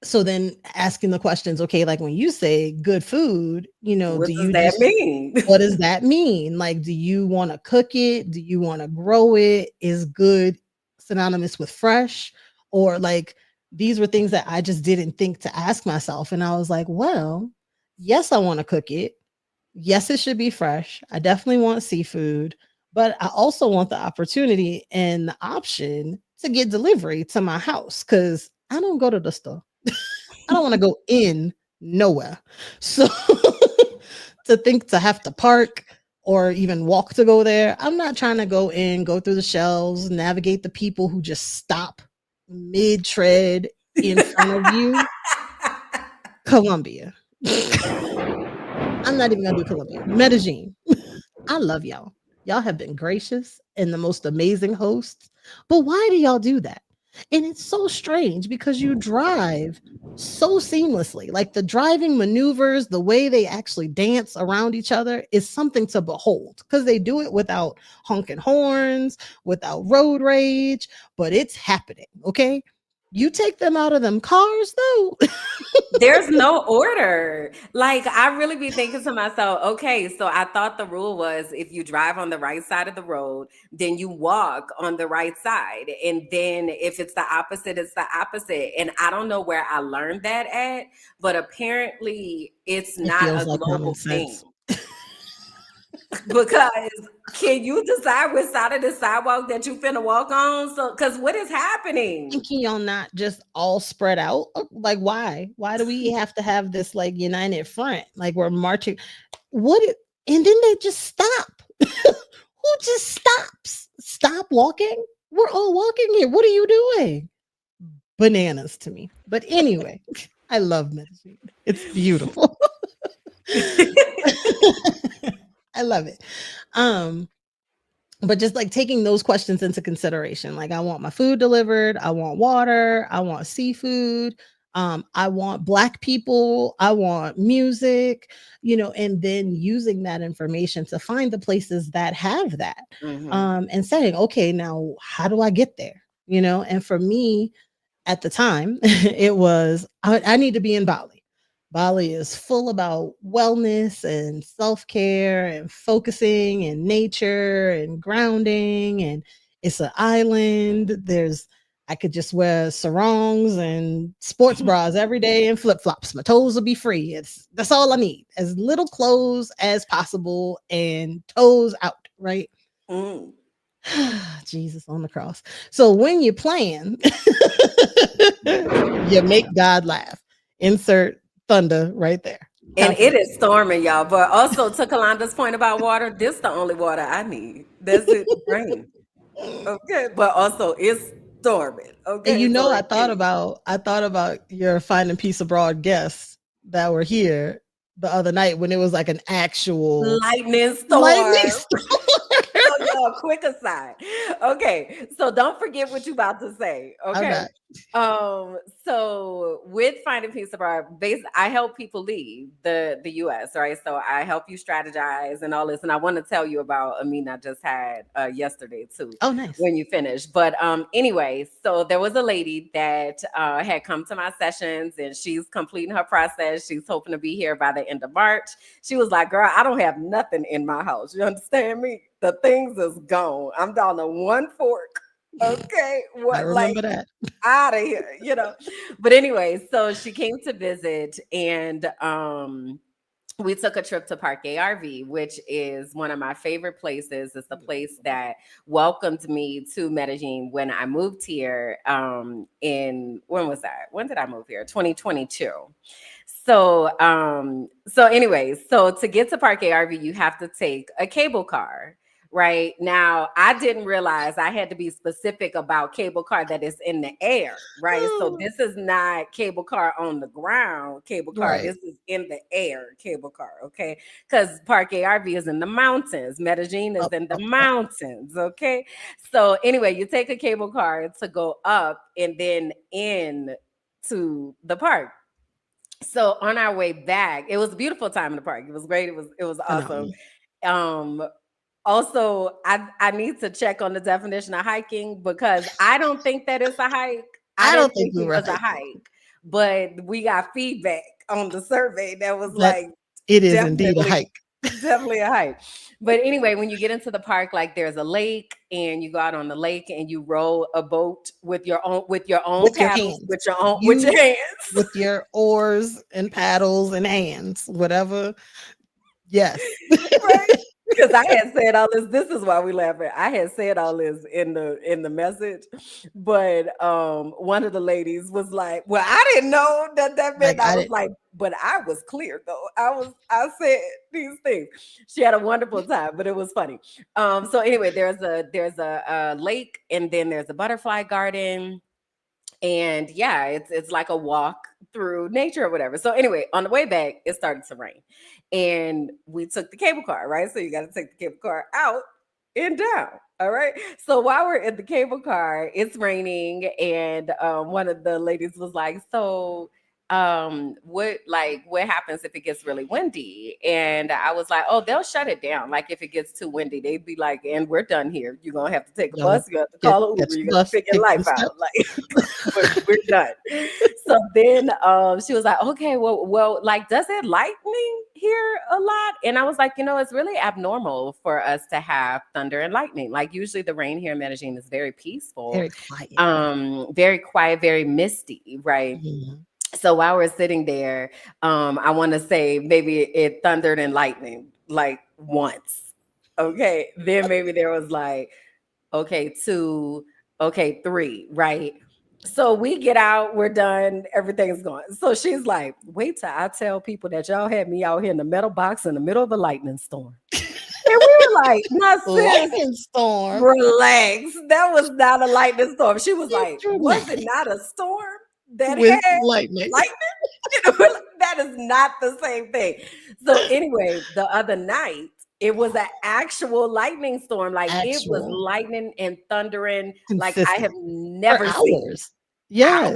So then asking the questions, okay, like when you say good food, What do does you that just, mean? what does that mean? Like, do you want to cook it? Do you want to grow it? Is good synonymous with fresh? Or like, these were things that I just didn't think to ask myself. And I was like, well, yes, I want to cook it. Yes, it should be fresh. I definitely want seafood, but I also want the opportunity and the option to get delivery to my house because I don't go to the store. I don't want to go in nowhere. So to have to park or even walk to go there, I'm not trying to go in, go through the shelves, navigate the people who just stop mid tread in front of you. Colombia. I'm not even gonna do Colombia. Medellin. I love y'all. Y'all have been gracious and the most amazing hosts. But why do y'all do that? And it's so strange because you drive so seamlessly. Like the driving maneuvers, the way they actually dance around each other is something to behold because they do it without honking horns, without road rage, but it's happening. Okay. You take them out of them cars though. There's no order. Like I really be thinking to myself, okay, so I thought the rule was if you drive on the right side of the road, then you walk on the right side. And then if it's the opposite, it's the opposite. And I don't know where I learned that at, but apparently it's It not feels a like common global thing. sense. Because can you decide which side of the sidewalk that you finna walk on? So, because what is happening? And can y'all not just all spread out? Like, why? Why do we have to have this like united front? Like we're marching. What? And then they just stop. Who just stops? Stop walking? We're all walking here. What are you doing? Bananas to me. But anyway, I love Medellin. It's beautiful. I love it. But just like taking those questions into consideration, like I want my food delivered, I want water, I want seafood, I want Black people, I want music, and then using that information to find the places that have that, and saying, okay, now how do I get there? And for me at the time, it was I need to be in Bali. Bali is full about wellness and self care and focusing and nature and grounding. And it's an island. I could just wear sarongs and sports bras every day and flip flops. My toes will be free. That's all I need. As little clothes as possible and toes out, right? Mm. Jesus on the cross. So when you plan, you make God laugh. Insert thunder right there. And it Calculate. is storming, y'all. But also to Kalanda's point about water, this the only water I need. That's it, rain. Okay. But also it's storming. And Okay. So I thought about your Finding Peace Abroad guests that were here the other night when it was like an actual lightning lightning storm. storm. So y'all, quick aside. Okay, so don't forget what you about to say. I'm Okay. not. So with Finding Peace Abroad, I help people leave the US, right? So I help you strategize and all this. And I want to tell you about a meeting I just had yesterday too Oh, nice. when you finish. But anyway, so there was a lady that had come to my sessions and she's completing her process. She's hoping to be here by the end of March. She was like, girl, I don't have nothing in my house. You understand me? The things is gone. I'm down to one fork. Okay. I What, like, remember that. out of here, But anyway, so she came to visit and we took a trip to Park ARV, which is one of my favorite places. It's the place that welcomed me to Medellin when I moved here. In when was that? When did I move here? 2022. So anyway, so to get to Park ARV, you have to take a cable car. Right now, I didn't realize I had to be specific about cable car that is in the air, right? So this is not cable car on the ground, cable car. Right. This is in the air, cable car, okay? Because Park ARV is in the mountains, Medellin is Up, in the up, up. mountains, okay? So anyway, you take a cable car to go up and then in to the park. So on our way back, it was a beautiful time in the park. It was great. It was awesome. Phenomenal. Um, Also, I need to check on the definition of hiking because I don't think that it's a hike. I I don't didn't think think we it were was a hiking. hike, but we got feedback on the survey that was That like it is indeed a definitely hike. definitely a hike. But anyway, when you get into the park, like there's a lake and you go out on the lake and you row a boat with your own With your paddles, hands. with your You hands. with your oars and paddles and hands, whatever. Yes. Right? Because I had said all this. This is why we laughing. I had said all this in the message, but one of the ladies was like, "Well, I didn't know that meant." Like I I was didn't. like, "But I was clear though. I said these things." She had a wonderful time, but it was funny. So anyway, there's a lake, and then there's a butterfly garden, and yeah, it's like a walk through nature or whatever. So anyway, on the way back, it started to rain, and we took the cable car, right? So you got to take the cable car out and down. All right. So while we're in the cable car, it's raining, and one of the ladies was like, "So, what happens if it gets really windy?" And I was like, "Oh, they'll shut it down. Like if it gets too windy, they'd be like, and we're done here. You're gonna have to take a Gonna bus. You have to call an Uber. catch You the got to bus, figure take some life out. steps. Like we're done." So then she was like, "Okay, well, like, does it lightning here a lot?" And I was like, it's really abnormal for us to have thunder and lightning. Like usually the rain here in Medellin is very peaceful, Very quiet. very quiet, very misty, right? Mhm. So while we're sitting there, I want to say maybe it thundered and lightning like once. Okay. Then maybe there was like, okay, two, okay, three, right? So we get out, we're done, everything's gone. So she's like, wait till I tell people that y'all had me out here in the metal box in the middle of a lightning storm. And we were like, no, sis, Lightning storm. relax. That was not a lightning storm. She was You like, was it dramatic not a storm that with had lightning. lightning? That is not the same thing. So anyway, the other night, it was an actual lightning storm. Like it was Actual lightning and thundering like I have consistent for never seen. hours. Yes. Hours.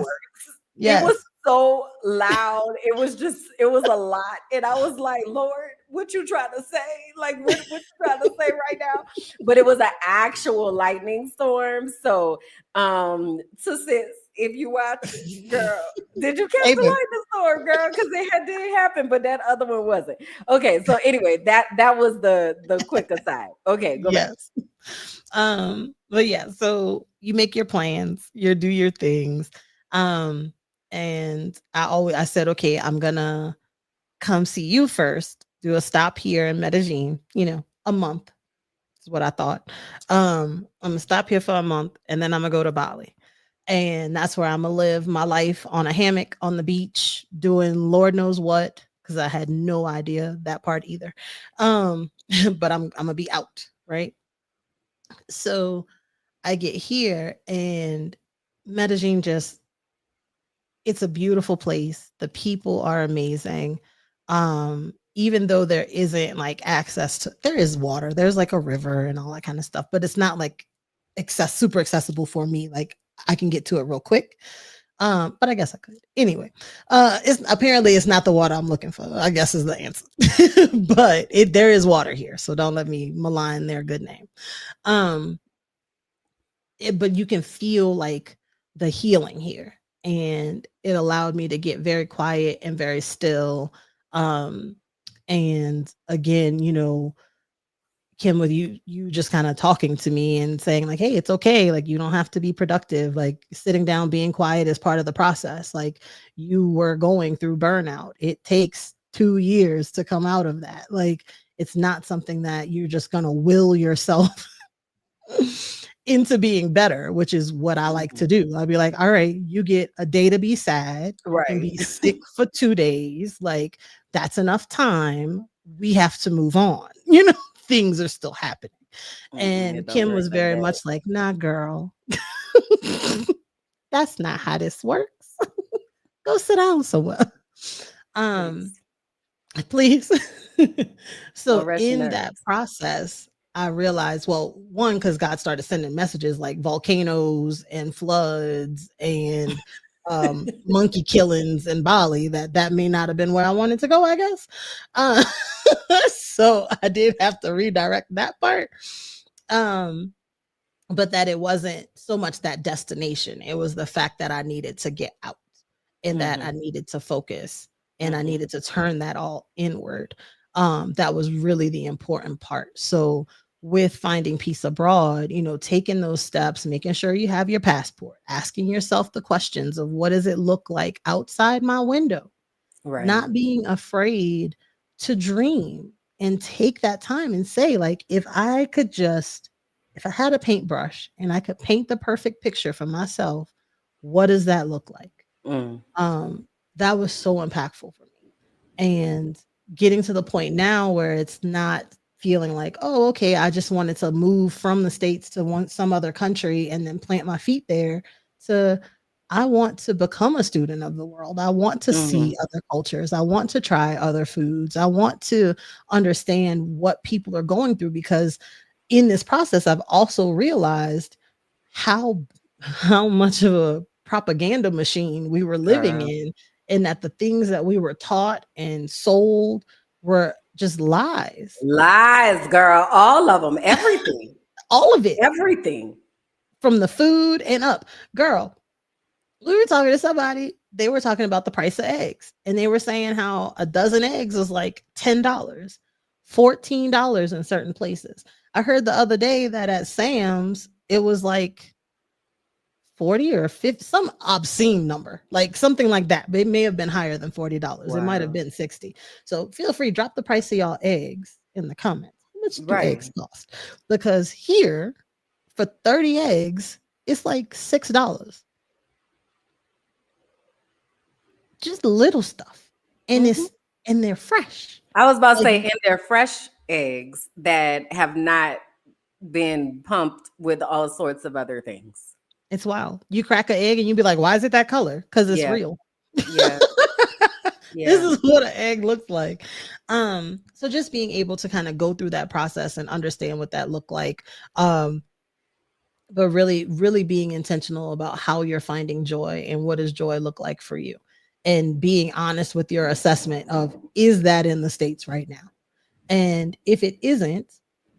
It was Yes. so loud. It was a lot. And I was like, Lord, what you trying to say? Like, what you trying to say right now? But it was an actual lightning storm. So, so sis, if you watch, girl, did you catch the Amen. lightning storm, girl? Because did happen, but that other one wasn't. Okay, so anyway, that was the quick aside. Okay, go back. Yes. But yeah, so you make your plans, you do your things. Um, and I said, okay, I'm gonna come see you first, do a stop here in Medellin, a month. is what I thought. I'm gonna stop here for a month and then I'm gonna go to Bali. And that's where I'm gonna live my life on a hammock on the beach, doing Lord knows what, because I had no idea that part either. Um, but I'm gonna be out, right? So I get here and Medellin just it's a beautiful place. The people are amazing. Even though there isn't like access to there is water, there's like a river and all that kind of stuff, but it's not like super accessible for me. Like I can get to it real quick. But I guess I could. Anyway, it's apparently it's not the water I'm looking for, I guess is the answer. But there is water here, so don't let me malign their good name. Um, but you can feel like the healing here, and it allowed me to get very quiet and very still. um and again, Kim, with you just kind of talking to me and saying like, hey, it's okay, like you don't have to be productive, like sitting down being quiet is part of the process. Like you were going through burnout, it takes 2 years to come out of that. Like it's not something that you're just gonna will yourself into being better, which is what I like to do. I'll be like, all right, you get a day to be sad. You can be Right. sick for 2 days. Like, that's enough time. We have to move on. You know, things are still happening. It And don't Kim work was like very that. much like, nah, girl, that's not how this works. Go sit down somewhere. Um, Please. Please. Don't So rush your in that nerves. process, I realized, well, one, because God started sending messages like volcanoes and floods and monkey killings in Bali, that may not have been where I wanted to go, I guess. Uh, so I did have to redirect that part. Um, but that it wasn't so much that destination. It was the fact that I needed to get out and that I Hmm. needed to focus and I Hmm. needed to turn that all inward. That was really the important part. So with finding peace abroad, taking those steps, making sure you have your passport, asking yourself the questions of what does it look like outside my window, Right. not being afraid to dream and take that time and say, like, if I had a paintbrush and I could paint the perfect picture for myself, what does that look like? Mm. um that was so impactful for me. And getting to the point now where it's not feeling like, oh, okay, I just wanted to move from the states to some other country and then plant my feet there, to I want to become a student of the world. I want to see Hmm. other cultures. I want to try other foods. I want to understand what people are going through, because in this process I've also realized how much of a propaganda machine we were living Girl. in, and that the things that we were taught and sold were just lies. Lies, girl. All of them. Everything. All of it, Everything. from the food and up. Girl, we were talking to somebody, they were talking about the price of eggs, and they were saying how a dozen eggs was like $10, $14 in certain places. I heard the other day that at Sam's it was like 40 or 50, some obscene number, like something like that. But it may have been higher than $40. It might have Wow. been 60. So feel free, drop the price of y'all eggs in the comments. How much do eggs Right. cost? Because here, for 30 eggs, it's like $6. Just little stuff. And Hmm. and they're fresh. I was about to Like, say, and they're fresh eggs that have not been pumped with all sorts of other things. it's wild. You crack an egg and you be like, why is it that color? Because it's Yeah. real. Yeah. This Yeah. is what an egg looks like. So just being able to kind of go through that process and understand what that looked like. But really, really being intentional about how you're finding joy and what does joy look like for you. And being honest with your assessment of, is that in the States right now? And if it isn't,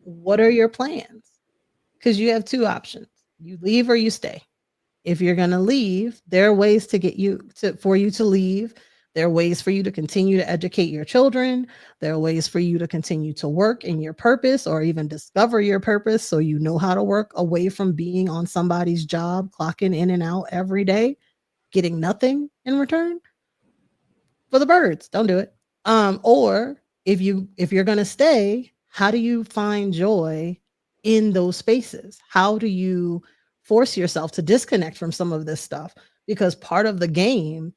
what are your plans? Because you have two options: you leave or you stay. If you're going to leave, there are ways to get you to for you to leave. There are ways for you to continue to educate your children. There are ways for you to continue to work in your purpose or even discover your purpose, so you know how to work away from being on somebody's job, clocking in and out every day, getting nothing in return. For the birds, don't do it. Or if you're going to stay, how do you find joy in those spaces? How do you force yourself to disconnect from some of this stuff? Because part of the game,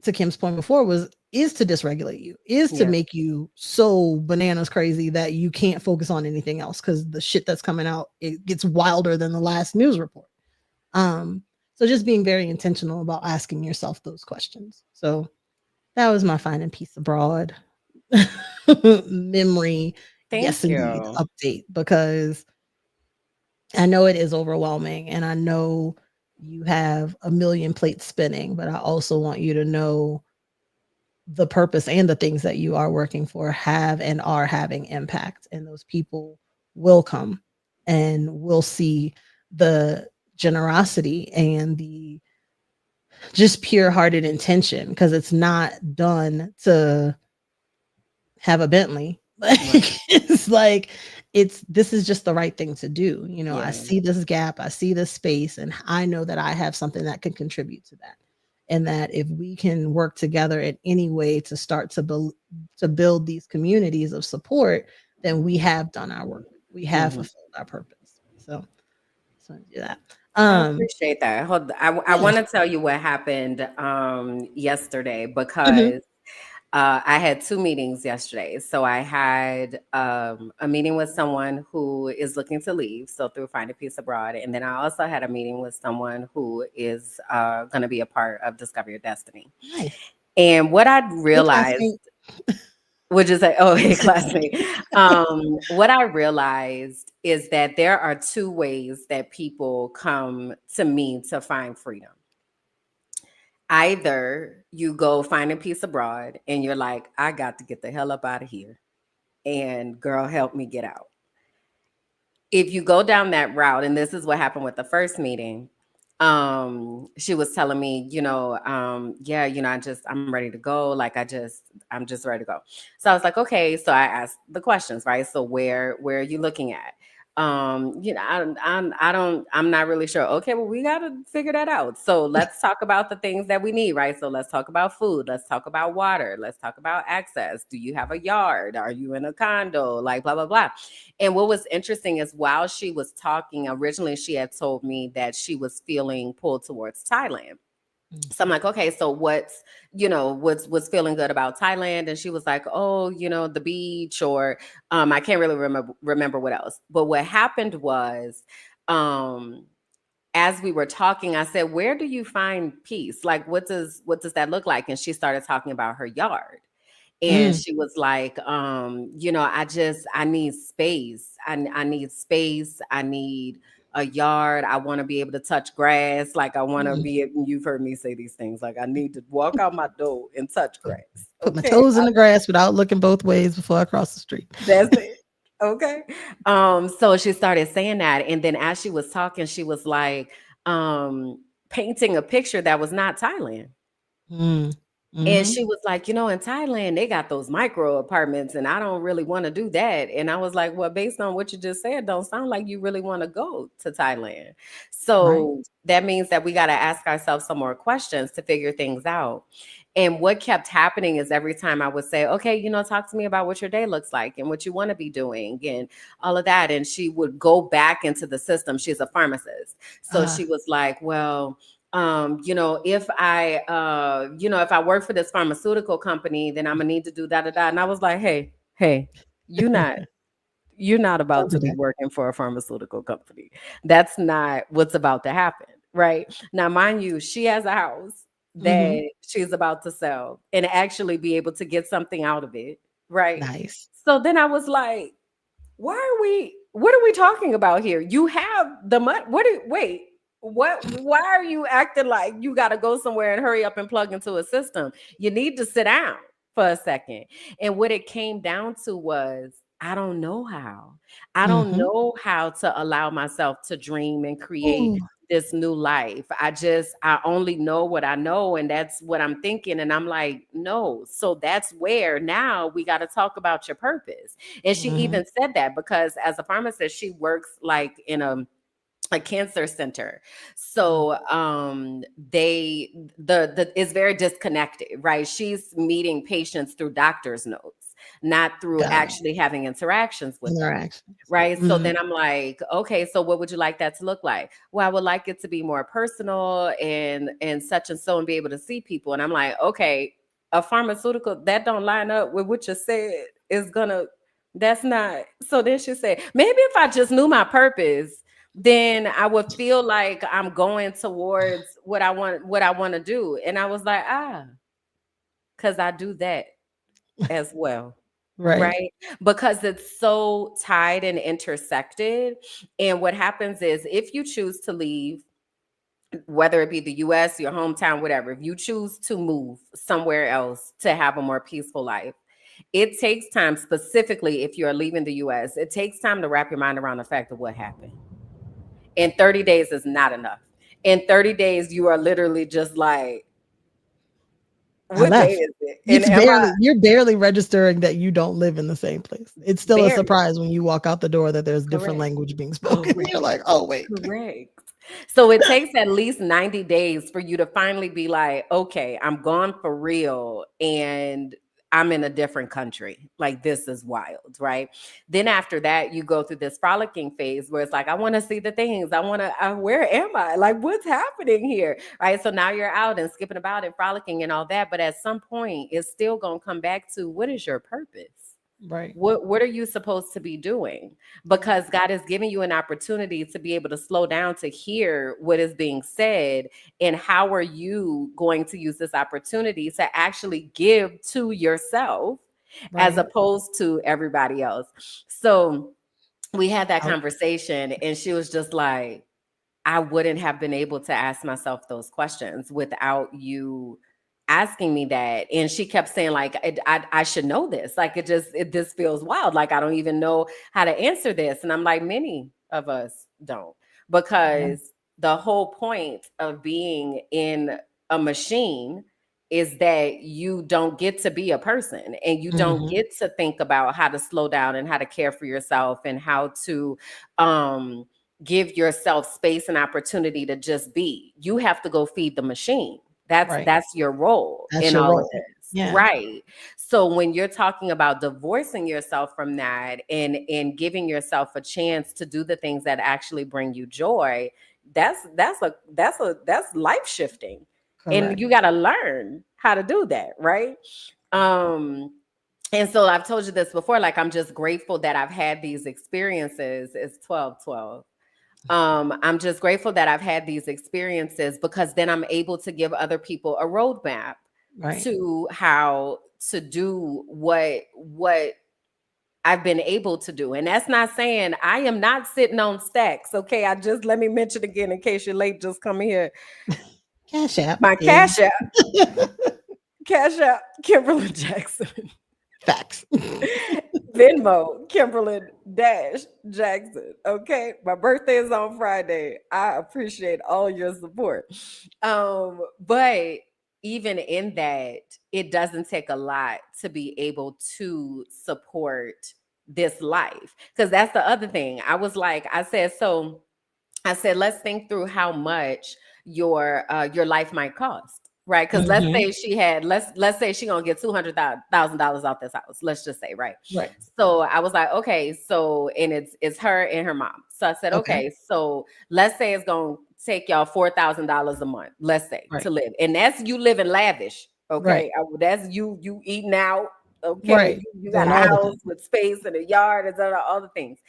to Kim's point before, is to dysregulate you, is to Yeah. make you so bananas crazy that you can't focus on anything else because the shit that's coming out, it gets wilder than the last news report. Um, so just being very intentional about asking yourself those questions. So that was my finding piece abroad memory. Yes, Thank indeed, you. update, because I know it is overwhelming and I know you have a million plates spinning, but I also want you to know the purpose and the things that you are working for have and are having impact, and those people will come and will see the generosity and the just pure hearted intention, because it's not done to have a Bentley. Right. Like it's like this is just the right thing to do. You know, I Yeah. see this gap, I see this space, and I know that I have something that can contribute to that. And that if we can work together in any way to start to build these communities of support, then we have done our work. We have Mhm. fulfilled our purpose. So do that. I Um appreciate that. I yeah. want to tell you what happened yesterday Mhm. because I had two meetings yesterday. So I had a meeting with someone who is looking to leave, so through Find a Peace Abroad, and then I also had a meeting with someone who is going to be a part of Discover Your Destiny. Nice. And what I Hey realized, classmate. would you say, oh, hey, classmate. What I realized is that there are two ways that people come to me to find freedom. Either you go find a peace abroad and you're like, I got to get the hell up out of here. And girl, help me get out. If you go down that route, and this is what happened with the first meeting, she was telling me, yeah, I'm ready to go. Like I'm just ready to go. So I was like, okay. So I asked the questions, right? So where are you looking at? I'm not really sure. Okay, well, we got to figure that out. So let's talk about the things that we need, right? So let's talk about food. Let's talk about water. Let's talk about access. Do you have a yard? Are you in a condo? Like blah, blah, blah. And what was interesting is while she was talking, originally she had told me that she was feeling pulled towards Thailand. So I'm like, okay, so what's feeling good about Thailand? And she was like, oh, the beach, or I can't really remember what else. But what happened was, um, as we were talking, I said, where do you find peace? Like, what does that look like? And she started talking about her yard. And Mm, she was like, I need space. I need space. I need a yard. I want to be able to touch grass. Like I want to mm. be, you've heard me say these things. Like I need to walk out my door and touch grass. Put my Okay. toes in the grass without looking both ways before I cross the street. That's it. Okay. So she started saying that. And then as she was talking, she was like, painting a picture that was not Thailand. Mm, And mhm. she was like, in Thailand, they got those micro apartments, and I don't really want to do that. And I was like, well, based on what you just said, don't sound like you really want to go to Thailand. Right. So that means that we got to ask ourselves some more questions to figure things out. And what kept happening is every time I would say, okay, talk to me about what your day looks like and what you want to be doing and all of that. And she would go back into the system. She's a pharmacist. So Uh, she was like, well, if I work for this pharmaceutical company, then I'm gonna need to do da da da. And I was like, hey, you not you're not about don't to do be that. working for a pharmaceutical company. That's not what's about to happen, right? Now, mind you, she has a house Mhm. that she's about to sell and actually be able to get something out of it, right? Nice. So then I was like, what are we talking about here? You have the money. Why are you acting like you got to go somewhere and hurry up and plug into a system? You need to sit down for a second. And what it came down to was, I don't know how. I don't Mhm. know how to allow myself to dream and create Ooh. this new life. I only know what I know, and that's what I'm thinking. And I'm like, no. So that's where now we got to talk about your purpose. And she Mhm. even said that because as a pharmacist, she works like in a cancer center. Mm. So they the it's very disconnected, right? She's meeting patients through doctor's notes. not through Got it. actually having interactions with them. Interaction. Right. So Mhm. then I'm like, okay, so what would you like that to look like? Well, I would like it to be more personal and such and so, and be able to see people. And I'm like, okay, a pharmaceutical that don't line up with what you said is gonna, that's not. So then she said, maybe if I just knew my purpose, then I would feel like I'm going towards what I want to do. And I was like, because I do that as well. Right. Right? Because it's so tied and intersected. And what happens is if you choose to leave, whether it be the US, your hometown, whatever, if you choose to move somewhere else to have a more peaceful life, it takes time, specifically if you're leaving the US, it takes time to wrap your mind around the fact of what happened. And 30 days is not enough. In 30 days, you are literally just like, I what day left. is it? And You're barely registering that you don't live in the same place. It's still a barely surprise when you walk out the door that there's different correct. language being spoken. You're like, oh wait. Correct. So it takes at least 90 days for you to finally be like, okay, I'm gone for real and I'm in a different country. Like, this is wild, right? Then after that, you go through this frolicking phase where it's like, I want to see the things. Where am I? Like, what's happening here? Right. So now you're out and skipping about and frolicking and all that. But at some point, it's still going to come back to, what is your purpose? Right. What are you supposed to be doing? Because God has given you an opportunity to be able to slow down to hear what is being said, and how are you going to use this opportunity to actually give to yourself as Right. opposed to everybody else. So we had that Out. conversation and she was just like, I wouldn't have been able to ask myself those questions without you asking me that. And she kept saying, like, I should know this. Like, this feels wild. Like, I don't even know how to answer this. And I'm like, many of us don't, Yeah. because the whole point of being in a machine is that you don't get to be a person, and you don't Mhm. get to think about how to slow down and how to care for yourself and how to, give yourself space and opportunity to just be. You have to go feed the machine. Right. That's your role That's in your all of role. this. Yeah. Right. So when you're talking about divorcing yourself from that and giving yourself a chance to do the things that actually bring you joy, that's life shifting. And Correct. you got to learn how to do that, right? Um and so I've told you this before, like, I'm just grateful that I've had these experiences. It's 12:12. I'm just grateful that I've had these experiences, because then I'm able to give other people a roadmap Right. to how to do what I've been able to do. And that's not saying I am not sitting on stacks. Okay. I just, let me mention again, in case you're late, just coming here. Cash app My is cash app, Kimberly Jackson. facts. Venmo, Kimberly Dash Jackson. Okay. My birthday is on Friday. I appreciate all your support. But even in that, it doesn't take a lot to be able to support this life. Because that's the other thing. I said, let's think through how much your life might cost, right? Because Mhm. let's say she gonna get $200,000 off this house. Let's just say, right? Right. So I was like, okay, so, and it's her and her mom. So I said, Okay. okay, so let's say it's gonna take y'all $4,000 a month, let's say, Right. to live, and that's you living lavish. Right. Okay, that's you eating out. Okay, Right. you got Doing a all the house things. with space and a yard and all the things.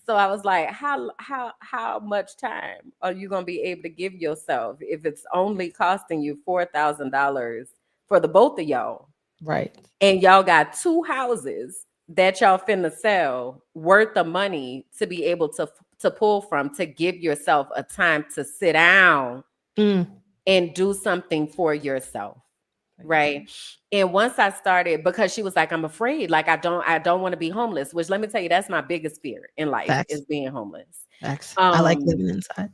So I was like, how much time are you gonna be able to give yourself if it's only costing you $4,000 for the both of y'all, Right. and y'all got two houses that y'all finna sell worth of money to be able to pull from, to give yourself a time to sit down Mm. and do something for yourself. Right. Right. And once I started, because she was like, I'm afraid, like, I don't want to be homeless, which, let me tell you, that's my biggest fear in life, Facts. is being homeless. Facts. I like Um, living inside.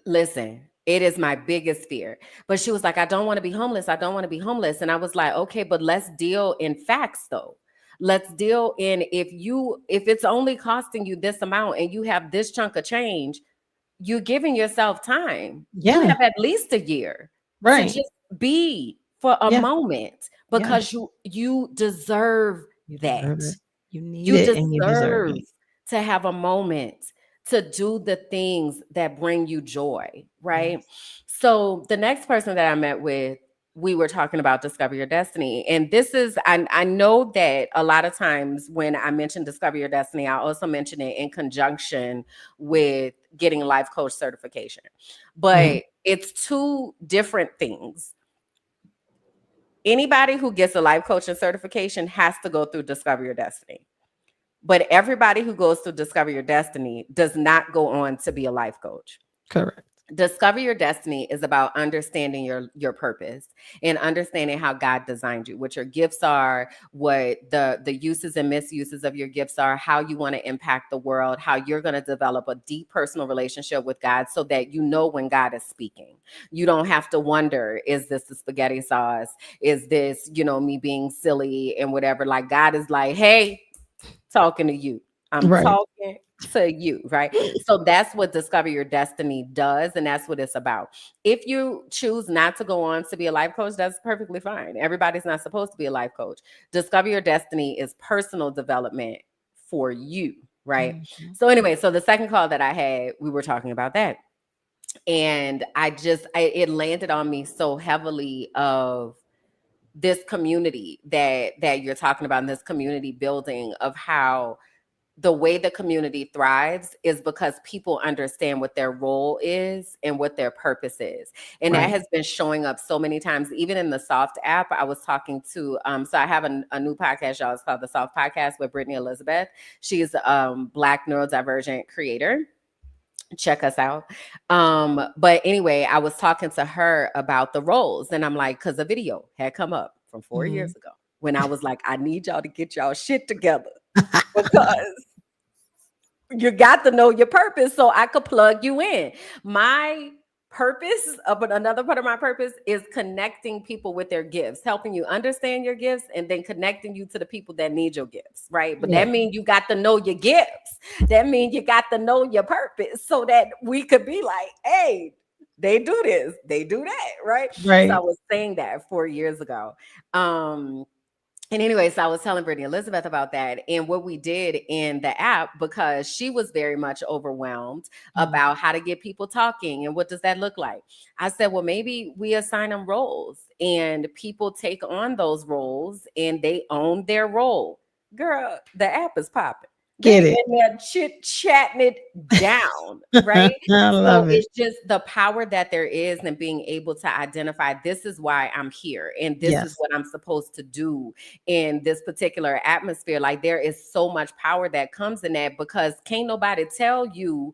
Listen, it is my biggest fear. But she was like, I don't want to be homeless. I don't want to be homeless. And I was like, okay, but let's deal in facts though. Let's deal in, if it's only costing you this amount and you have this chunk of change, you're giving yourself time. You Yeah. have at least a year to Right. just be for a Yeah. moment, Yeah. because you deserve You that. deserve it. You need You it and you deserve deserve it. to have a moment to do the things that bring you joy, right? Yes. So the next person that I met with, we were talking about discover your destiny. And this is, I know that a lot of times when I mention discover your destiny, I also mention it in conjunction with getting life coach certification. Mhm. But it's two different things. Anybody who gets a life coaching certification has to go through discover your destiny. But everybody who goes through Discover Your Destiny does not go on to be a life coach. Correct. Discover Your Destiny is about understanding your purpose and understanding how God designed you, what your gifts are, what the uses and misuses of your gifts are, how you want to impact the world, how you're going to develop a deep personal relationship with God so that you know when God is speaking. You don't have to wonder, is this the spaghetti sauce? Is this, me being silly and whatever? Like God is like, hey, talking to you. I'm Right. talking to you, right? So that's what Discover Your Destiny does, and that's what it's about. If you choose not to go on to be a life coach, that's perfectly fine. Everybody's not supposed to be a life coach. Discover Your Destiny is personal development for you, right? Mhm. So anyway, so the second call that I had, we were talking about that. And it landed on me so heavily of this community that you're talking about, in this community building, of how the way the community thrives is because people understand what their role is and what their purpose is. And that Right. has been showing up so many times, even in the Soft app. I was talking to, so I have a new podcast, y'all. It's called the Soft Podcast with Brittany Elizabeth. She's a Black neurodivergent creator. Check us out. But anyway, I was talking to her about the roles, and I'm like, because a video had come up from 4 years Mhm. ago when I was like, I need y'all to get y'all shit together because you got to know your purpose so I could plug you in. My purpose, but another part of my purpose is connecting people with their gifts, helping you understand your gifts, and then connecting you to the people that need your gifts, right? But Yeah. that means you got to know your gifts. That means you got to know your purpose so that we could be like, hey, they do this, they do that, right? So I Right. was saying that 4 years ago. And anyway, so I was telling Brittany Elizabeth about that and what we did in the app, because she was very much overwhelmed Mhm. about how to get people talking and what does that look like. I said, well, maybe we assign them roles and people take on those roles and they own their role. Girl, the app is popping. Get They it. in there chit chatting it down, right? I So love it. it's just the power that there is and being able to identify, this is why I'm here and this is Yes. what I'm supposed to do in this particular atmosphere. Like there is so much power that comes in that, because can't nobody tell you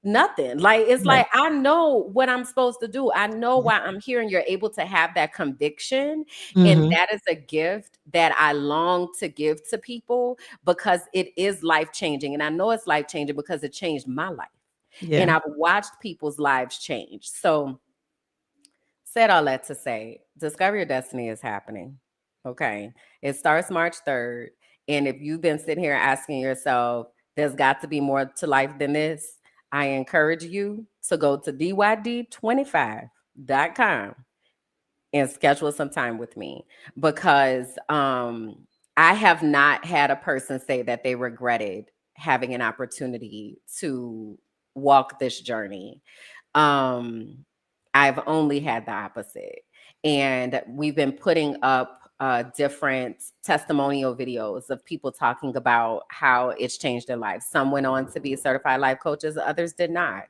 nothing. Like it's Right. like, I know what I'm supposed to do. I know Yeah. why I'm here, and you're able to have that conviction. And Mhm. that is a gift that I long to give to people, because it is life changing. And I know it's life changing because it changed my life. And Yeah. I've watched people's lives change. So said all that to say, Discover Your Destiny is happening. Okay. It starts March 3rd. And if you've been sitting here asking yourself, there's got to be more to life than this, I encourage you to go to dyd25.com and schedule some time with me, because I have not had a person say that they regretted having an opportunity to walk this journey. um, I've only had the opposite. And we've been putting up different testimonial videos of people talking about how it's changed their lives. Some went on to be certified life coaches, others did not.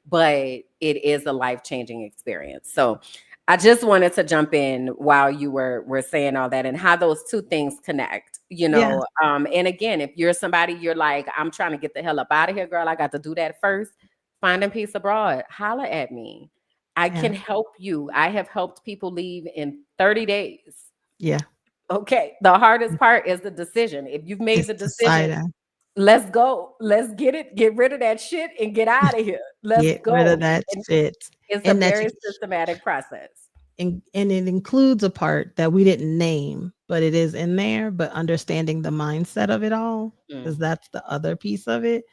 But it is a life-changing experience. So I just wanted to jump in while you were saying all that and how those two things connect, Yeah. and again, if you're somebody, you're like, I'm trying to get the hell up out of here, girl, I got to do that first. Finding peace abroad, holla at me. I Yeah. can help you. I have helped people leave in 30 days. Yeah. Okay. The hardest part is the decision. If you've made It's the decision, deciding. let's go. Let's get it. Get rid of that shit and get out of here. Let's Get rid of go. that And shit. it's a And that very you systematic process. and it includes a part that we didn't name, but it is in there, but understanding the mindset of it all, because Mm, that's the other piece of it.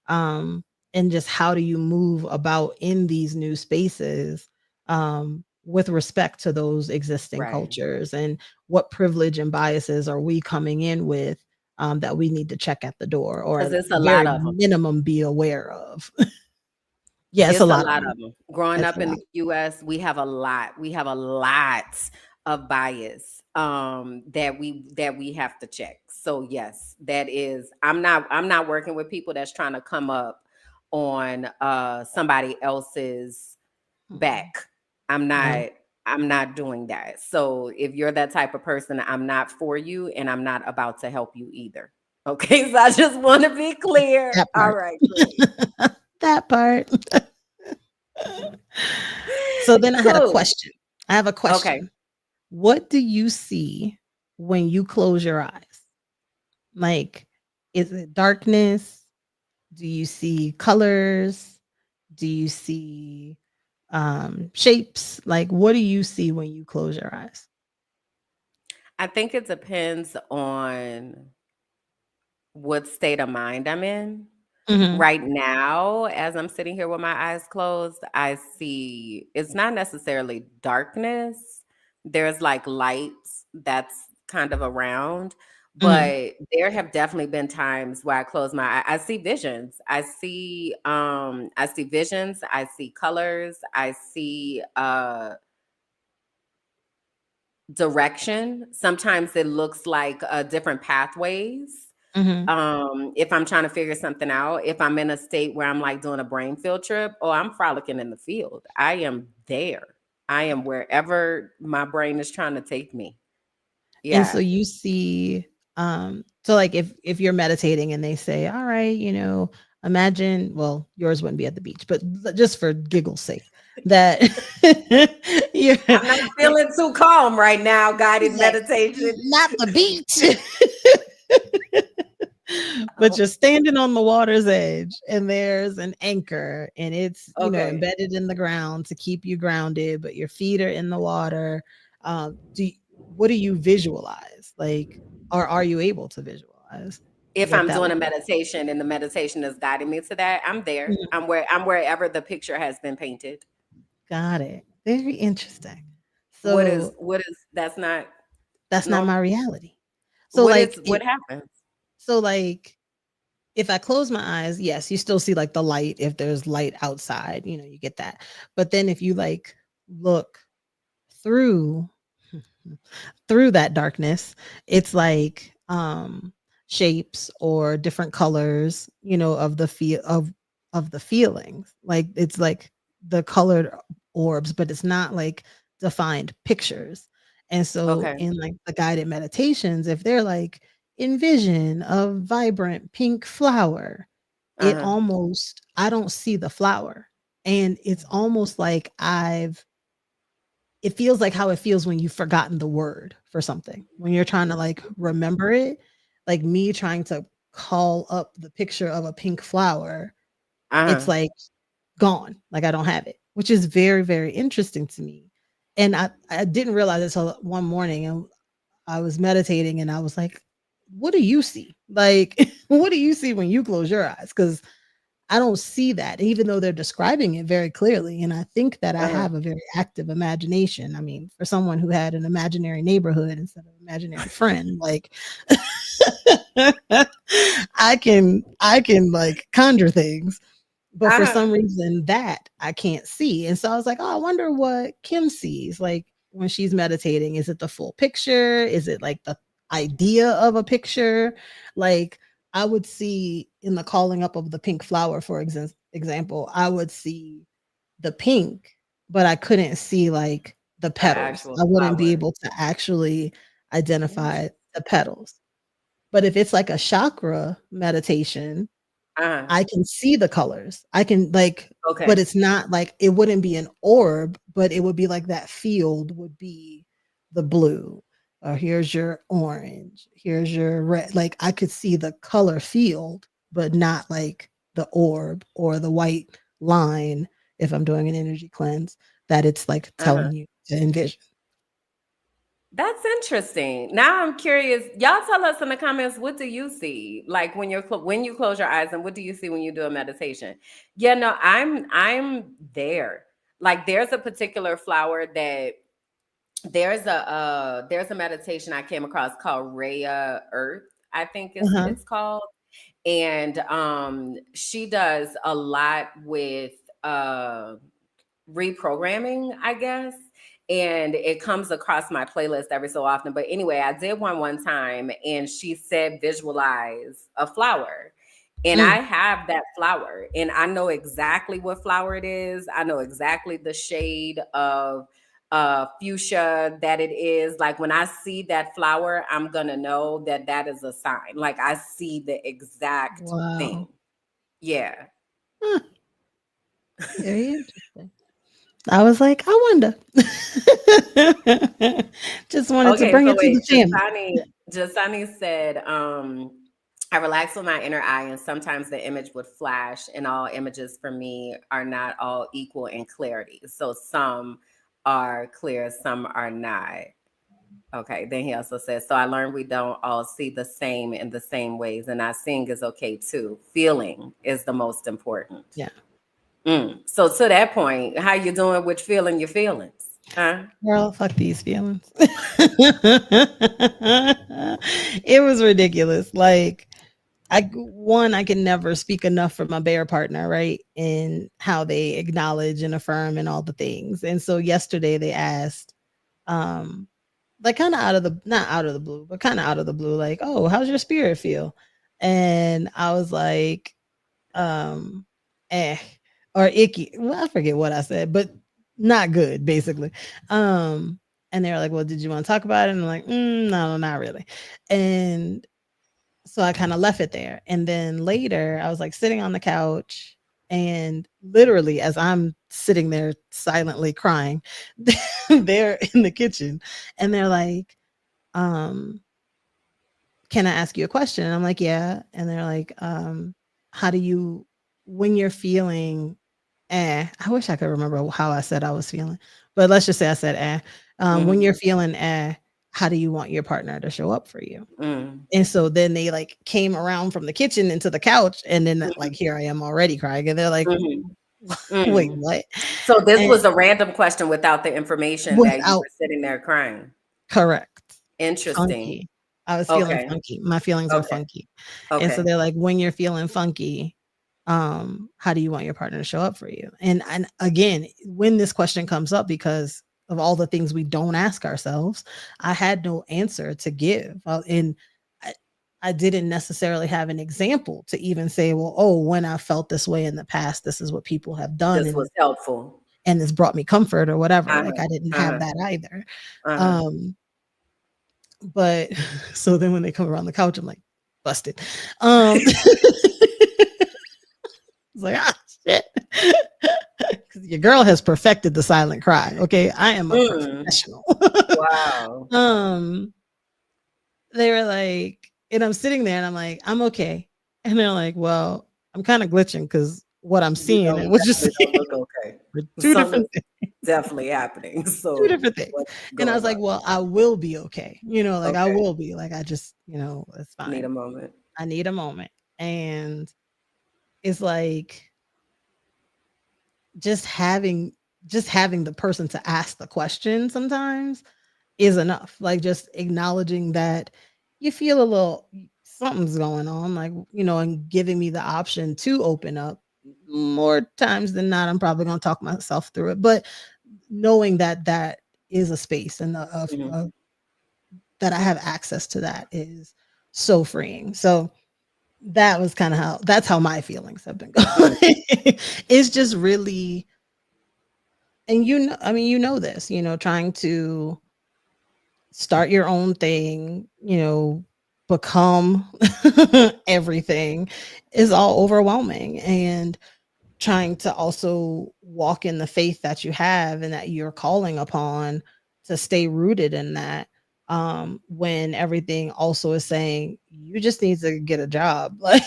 Um, and just how do you move about in these new spaces with respect to those existing right. cultures, and what privilege and biases are we coming in with that we need to check at the door, or because at it's a very lot of them. minimum be aware of. Yeah, it's a It's a lot of lot them. of them. Growing It's up a in lot. the US, we have a lot. We have a lot of bias that we have to check. So yes, that is I'm not working with people that's trying to come up on somebody else's Mhm. back. I'm Yeah. not I'm not doing that. So if you're that type of person, I'm not for you and I'm not about to help you either. Okay, so I just want to be clear. That All part. right, great. That part. So then I had a Cool. question. I have a Okay. question. What do you see when you close your eyes? Like, is it darkness? Do you see colors? Do you see shapes? Like, what do you see when you close your eyes? I think it depends on what state of mind I'm in. Mhm. Right now, as I'm sitting here with my eyes closed, I see it's not necessarily darkness. There's like lights that's kind of around, Mhm. but there have definitely been times where I close my eye. I see visions. I see visions, I see colors, I see direction. Sometimes it looks like different pathways. Mhm. If I'm trying to figure something out, if I'm in a state where I'm like doing a brain field trip, oh, I'm frolicking in the field. I am there. I am wherever my brain is trying to take me. And so Yeah. you see, so like if you're meditating and they say, all right, imagine, well, yours wouldn't be at the beach, but just for giggle's sake, that you're I'm not feeling too calm right now, guided he's like, meditation. not the beach. But Oh, you're standing on the water's edge and there's an anchor and it's, okay. embedded in the ground to keep you grounded, but your feet are in the water. What do you visualize? Like, or are you able to visualize If what I'm that doing a looks meditation and the meditation is guiding me to that, I'm there. like? I'm wherever the picture has been painted. Got it. Very interesting. What is So what is that's not that's not my normal. reality. So What is like what happens? like if I close my eyes, yes, you still see like the light if there's light outside, you get that. But then if you like look through through that darkness, it's like shapes or different colors, of the feel of the feelings. Like it's like the colored orbs, but it's not like defined pictures. And so Okay. in like the guided meditations, if they're like envision a vibrant pink flower, it Uh-huh. almost I don't see the flower. And it's almost like it feels like how it feels when you've forgotten the word for something. When you're trying to like remember it, like me trying to call up the picture of a pink flower, it's Uh-huh. like gone. Like I don't have it, which is very, very interesting to me. And I didn't realize it until one morning and I was meditating and I was like, what do you see? Like, what do you see when you close your eyes? Because I don't see that, even though they're describing it very clearly. And I think that I Uh-huh. have a very active imagination. I mean, for someone who had an imaginary neighborhood instead of imaginary friend, like I can like conjure things. But for Uh-huh. some reason that I can't see. And so I was like, oh, I wonder what Kim sees. Like when she's meditating, is it the full picture? Is it like the idea of a picture? Like I would see in the calling up of the pink flower, for example, I would see the pink, but I couldn't see like the The petals. actual I wouldn't be flower. able to actually identify Interesting. the petals. But if it's like a chakra meditation, Uh-huh. I can see the colors. I can like, but Okay. it's not like it wouldn't be an orb, but it would be like that field would be the blue, or here's your orange, here's your red. Like I could see the color field, but not like the orb or the white line if I'm doing an energy cleanse that it's like Uh-huh. telling you to envision. That's interesting. Now I'm curious. Y'all tell us in the comments, what do you see? Like when you close your eyes, and what do you see when you do a meditation? Yeah, no, I'm there. Like there's a particular flower that there's a meditation I came across called Rhea Earth. I think Uh-huh. it's called. And she does a lot with reprogramming, I guess. And it comes across my playlist every so often. But anyway, I did one time, and she said visualize a flower. And I Mm. have that flower, and I know exactly what flower it is. I know exactly the shade of fuchsia that it is. Like when I see that flower, I'm gonna know that that is a sign. Like I see the exact thing. Wow. Yeah. Huh. Very interesting. I was like, I wonder. Just wanted to Okay, bring so it to wait, the family. Jasani said, I relax with my inner eye, and sometimes the image would flash, and all images for me are not all equal in clarity. So some are clear, some are not. Okay, then he also says, so I learned we don't all see the same in the same ways, and not seeing is okay too. Feeling is the most important. Yeah. So to that point, how you doing with feeling your feelings? Huh? Girl, fuck these feelings. It was ridiculous. Like I can never speak enough for my bear partner, right? And how they acknowledge and affirm and all the things. And so yesterday they asked, um, like kind of out of the not out of the blue, but kind of out of the blue, like, oh, how's your spirit feel? And I was like, um, eh, or icky. Well, I forget what I said, but not good, basically. Um, and they were like, well, did you want to talk about it? And I'm like, no, not really. And so I kind of left it there. And then later I was like sitting on the couch, and literally as I'm sitting there silently crying, they're in the kitchen and they're like, um, can I ask you a question? And I'm like, yeah. And they're like, how do you, when you're feeling, I wish I could remember how I said I was feeling, but let's just say I said, when you're Mm-hmm. feeling, how do you want your partner to show up for you? Mm. And so then they like came around from the kitchen into the couch, and then like Mhm. here I am already crying, and they're like, Mhm. wait, Mm. what? So this And was a random question without the information that you without were sitting there crying. correct. Interesting. Funky. I was feeling Okay. funky. My feelings were Okay. funky. And so Okay. they're like, when you're feeling funky, how do you want your partner to show up for you? And again, when this question comes up, because of all the things we don't ask ourselves, I had no answer to give. And I, I didn't necessarily have an example to even say, well, oh, when I felt this way in the past, this is what people have done, This was helpful. and this brought me comfort or whatever. Like Uh-huh. I didn't have Uh-huh. that either. Uh-huh. Um, but so then when they come around the couch, I'm like, busted. It's like, ah, shit. 'Cause your girl has perfected the silent cry. Okay. I am a Mm. professional. Wow. um, they were like, and I'm sitting there and I'm like, I'm okay. And they're like, well, I'm kind of glitching because what I'm You seeing don't and what you're definitely don't seeing look okay. are two different Something's things. definitely happening. Two So different things. what's And I was going like, on? well, I will be okay. Like I Okay. will be. Like I just, it's Need a fine. moment. I need a moment. And it's like just having just having the person to ask the question sometimes is enough. Like just acknowledging that you feel a little something's going on, like, and giving me the option to open up. More times than not, I'm probably going to talk myself through it, but knowing that that is a space and Mhm. that I have access to that is so freeing. So that was kind of that's how my feelings have been going. Mm. It's just really, and I mean, this, trying to start your own thing, become everything is all overwhelming. And trying to also walk in the faith that you have and that you're calling upon to stay rooted in that, when everything also is saying you just need to get a job. Like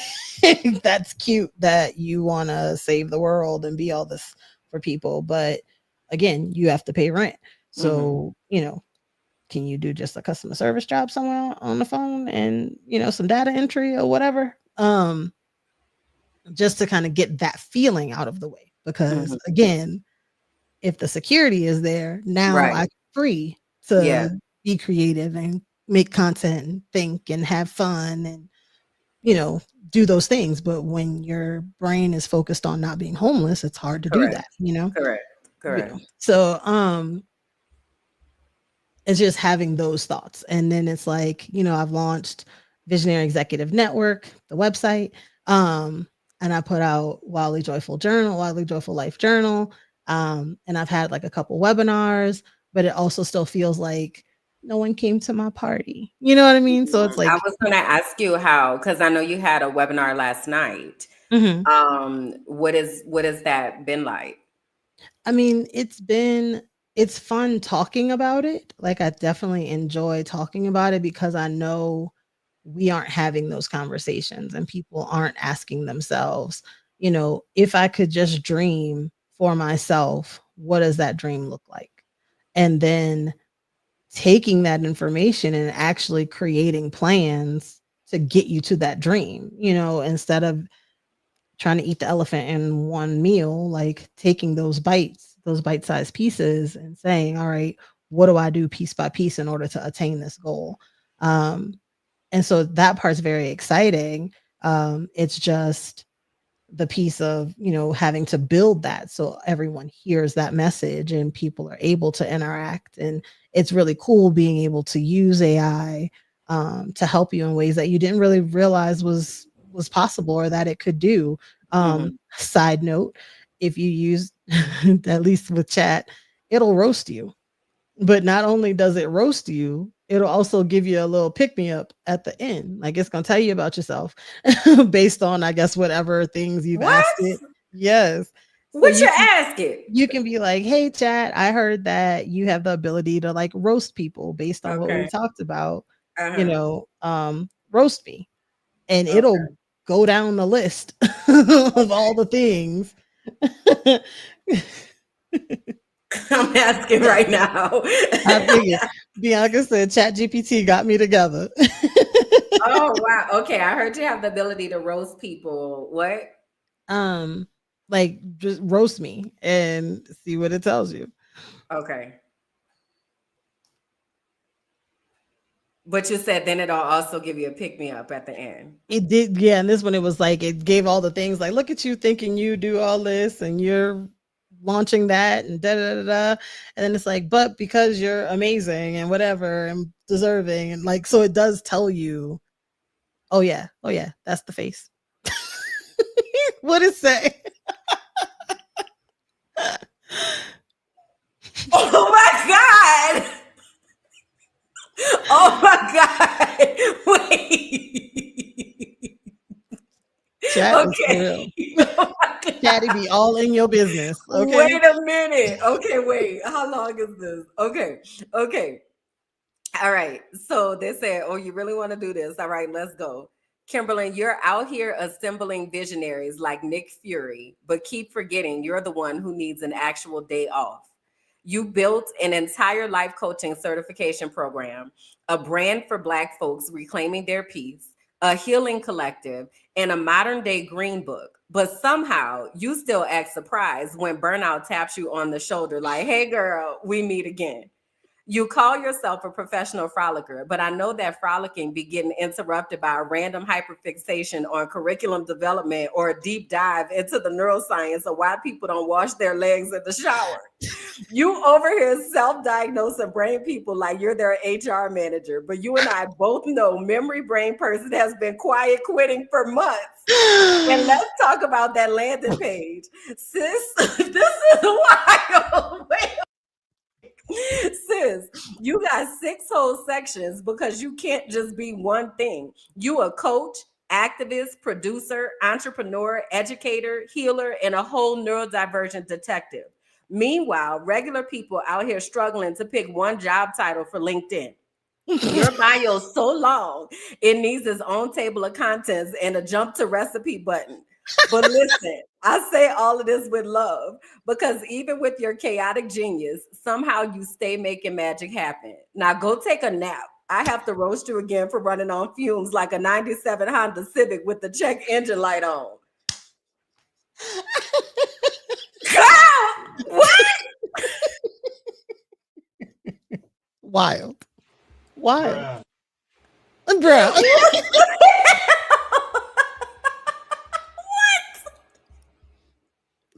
that's cute that you want to save the world and be all this for people, but again, you have to pay rent. Mhm. So can you do just a customer service job somewhere on the phone and some data entry or whatever, just to kind of get that feeling out of the way, because Mhm. again, if the security is there, now Right. I'm free Yeah. to be creative and make content and think and have fun and, you know, do those things. But when your brain is focused on not being homeless, it's hard to do that, Correct. you know? Correct. You Correct. know. So it's just having those thoughts. And then it's like, you know, I've launched Visionary Executive Network, the website. And I put out Wildly Joyful Journal, Wildly Joyful Life Journal. And I've had like a couple webinars, but it also still feels like no one came to my party. You know what I mean? So it's I like, was going to ask you how, because I know you had a webinar last night. mhm. What is that been like? I mean, it's fun talking about it. Like I definitely enjoy talking about it because I know we aren't having those conversations and people aren't asking themselves, you know, if I could just dream for myself, what does that dream look like? And then taking that information and actually creating plans to get you to that dream, you know, instead of trying to eat the elephant in one meal, like taking those bites, those bite-sized pieces and saying, all right, what do I do piece by piece in order to attain this goal? Um, and so that part's very exciting. It's just the piece of, you know, having to build that so everyone hears that message and people are able to interact. And it's really cool being able to use AI to help you in ways that you didn't really realize was possible or that it could do. Side note, if you use at least with chat, it'll roast you. But not only does it roast you, it'll also give you a little pick me up at the end. Like it's going to tell you about yourself based on, I guess, whatever things you've What? asked it. Yes. So What you asking? you can be like, hey, chat, I heard that you have the ability to like roast people based on what we Okay. talked about. You Uh-huh. know, roast me. And it'll Okay. go down the list of all the things. I'm asking right now. I figured Bianca said Chat GPT got me together. Oh wow. Okay, I heard you have the ability to roast people. What? um, like just roast me and see what it tells you. Okay. But you said then it'll also give you a pick me up at the end. It did, yeah. And this one, it was like it gave all the things like, look at you thinking you do all this and you're launching that and da da da da. And then it's like, but because you're amazing and whatever and deserving and like, so it does tell you, oh yeah, that's the face. What it say? Oh my god! Oh my god! Wait. Chat is for real. Okay. Oh my Chatty god. be all in your business. Okay. Wait a minute. Okay, wait. How long is this? Okay. Okay. All right. So they said, oh, you really want to do this? All right, let's go. Kimberly, you're out here assembling visionaries like Nick Fury, but keep forgetting you're the one who needs an actual day off. You built an entire life coaching certification program, a brand for Black folks reclaiming their peace, a healing collective, and a modern day green book. But somehow you still act surprised when burnout taps you on the shoulder, like, hey, girl, we meet again. You call yourself a professional frolicker, but I know that frolicking be getting interrupted by a random hyperfixation on curriculum development or a deep dive into the neuroscience of why people don't wash their legs in the shower. You over here self-diagnosing brain people like you're their HR manager, but you and I both know memory brain person has been quiet quitting for months. And let's talk about that landing page. Sis, this is wild. Sis, you got 6 whole sections because you can't just be one thing. You a coach, activist, producer, entrepreneur, educator, healer, and a whole neurodivergent detective. Meanwhile, regular people out here struggling to pick one job title for LinkedIn. Your bio is so long, it needs its own table of contents and a jump to recipe button. But listen, I say all of this with love because even with your chaotic genius, somehow you stay making magic happen. Now go take a nap. I have to roast you again for running on fumes like a 97 Honda Civic with the check engine light on. What? Wild. Wild. Bro.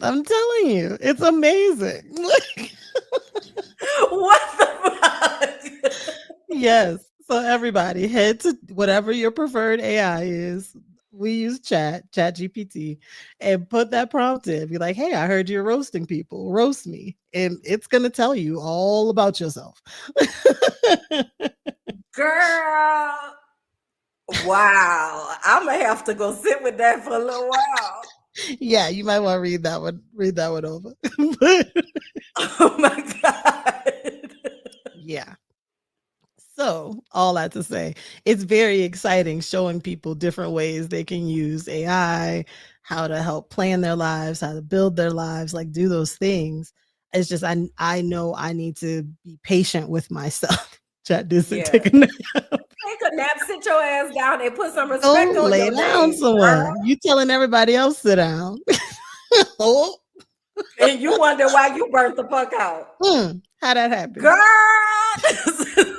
I'm telling you, it's amazing. What the fuck? Yes. So everybody head to whatever your preferred AI is. We use chat GPT, and put that prompt in. Be like, hey, I heard you're roasting people. Roast me. And it's gonna tell you all about yourself. Girl. Wow. I'm gonna have to go sit with that for a little while. Yeah, you might want to read that one. Read that one over. Oh my God. Yeah. So, all that to say, it's very exciting showing people different ways they can use AI, how to help plan their lives, how to build their lives, like do those things. It's just I know I need to be patient with myself. Chat this and Yeah. take a nap. Take a nap, sit your ass down, and put some Go respect on lay your down name, somewhere. girl. You telling everybody else sit down. Oh, And you wonder why you burnt the fuck out. how that happened? Girl, this is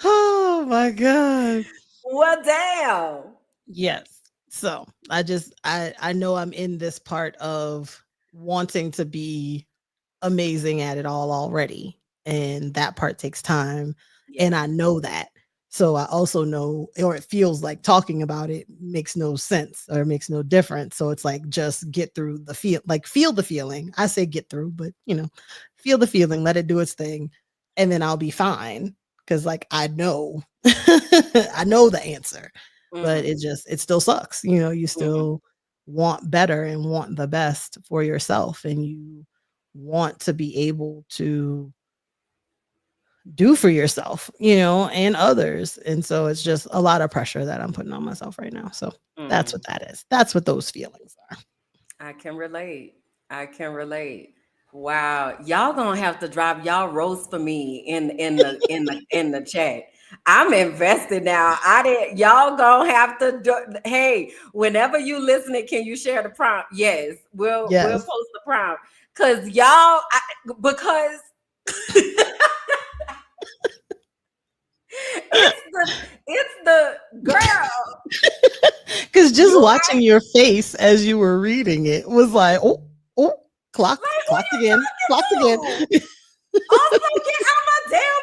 Oh my God. well, damn. Yes. So I know I'm in this part of wanting to be amazing at it all already. And that part takes time. And Yeah. I know that. So I also know, or it feels like talking about it makes no sense or makes no difference. So it's like, just get through the feel the feeling. I say get through, but feel the feeling, let it do its thing, and then I'll be fine. Cause like I know, I know the answer, but it still sucks. You still want better and want the best for yourself, and you want to be able to do for yourself, and others. And so it's just a lot of pressure that I'm putting on myself right now. So that's what that is. That's what those feelings are. I can relate. I can relate. Wow, y'all gonna have to drop y'all roast for me in the chat. I'm invested now. I didn't. Y'all gonna have to do. Hey, whenever you listening, can you share the prompt? Yes, we'll Yes. post the prompt because because it's the girl. Because just You watching your face as you were reading it was like, oh, clocked, like who clocked you again, clocked again. talking to? Also, get out my damn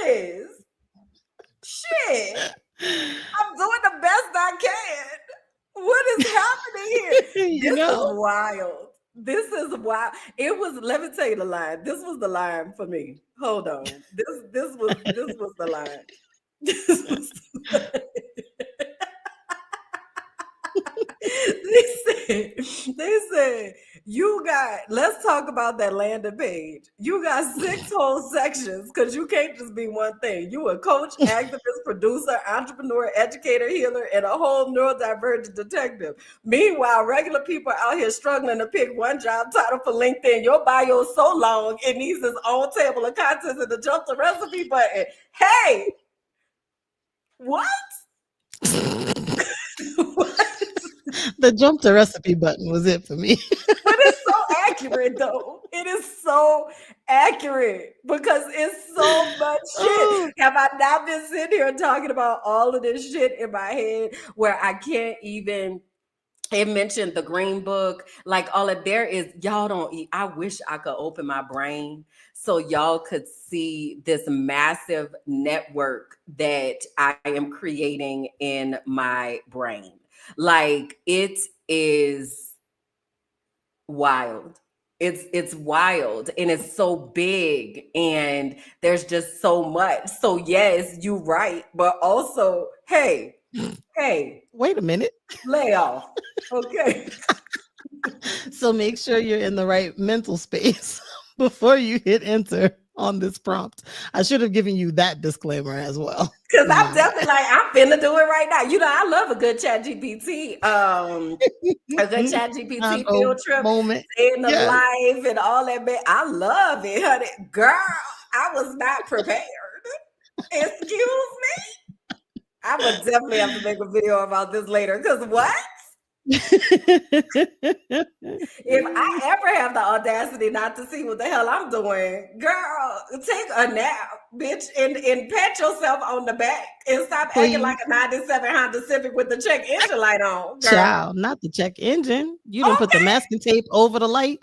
business. Shit. I'm doing the best I can. What is happening here? This is wild. This is wild. It was, let me tell you the line. This was the line for me. Hold on. This was the line. This was the line. they said, let's talk about that landing page. You got 6 whole sections because you can't just be one thing. You a coach, activist, producer, entrepreneur, educator, healer, and a whole neurodivergent detective. Meanwhile, regular people out here struggling to pick one job title for LinkedIn. Your bio is so long, it needs its own table of contents and to jump the recipe button. Hey, what? What? The jump to recipe button was it for me. But it's so accurate, though. It is so accurate because it's so much shit. Have I not been sitting here talking about all of this shit in my head where I can't even? It mentioned the green book, like all of there is, y'all don't eat. I wish I could open my brain so y'all could see this massive network that I am creating in my brain. Like it is wild. It's wild and it's so big and there's just so much. So yes, you right, but also, hey, Wait a minute. lay off. Okay. So make sure you're in the right mental space before you hit enter on this prompt. I should have given you that disclaimer as well. Because I'm definitely like, I'm finna do it right now. I love a good chat GPT. A good chat GPT field trip moment. in the life and all that. Man, I love it, honey. Girl, I was not prepared. Excuse me. I would definitely have to make a video about this later. Because what? If I ever have the audacity not to see what the hell I'm doing, girl, take a nap, bitch, and pat yourself on the back and stop acting like Please. a 97 Honda Civic with the check engine light on, girl. Child, not the check engine. You didn't put the Okay, masking tape over the light.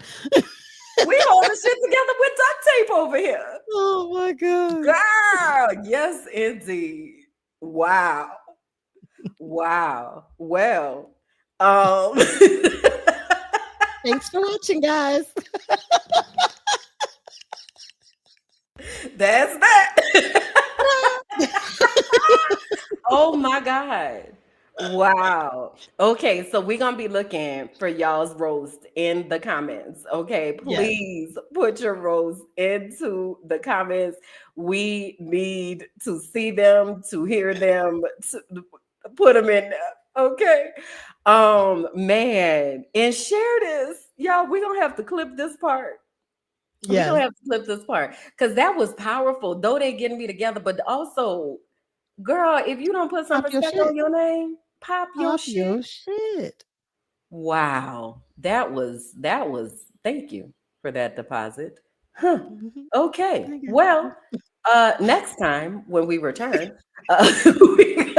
we holding shit together with duct tape over here. Oh my God. Girl, yes, indeed. Wow. Wow. Well, um Thanks for watching, guys. that's that. Oh my God. Wow. Okay, so we're gonna be looking for y'all's roast in the comments. Okay, Yes. please put your roast into the comments. We need to see them, to hear them, to put them in there. Okay. Man, and share this. Y'all, we're gonna have to clip this part. We're Yes. gonna have to clip this part because that was powerful. Though they getting me together, but also, girl, if you don't put some Pop your respect on shit. your name, pop your Pop shit. your shit. Wow. That was thank you for that deposit. Huh. Mhm. Okay. I got Well, you. next time when we return, we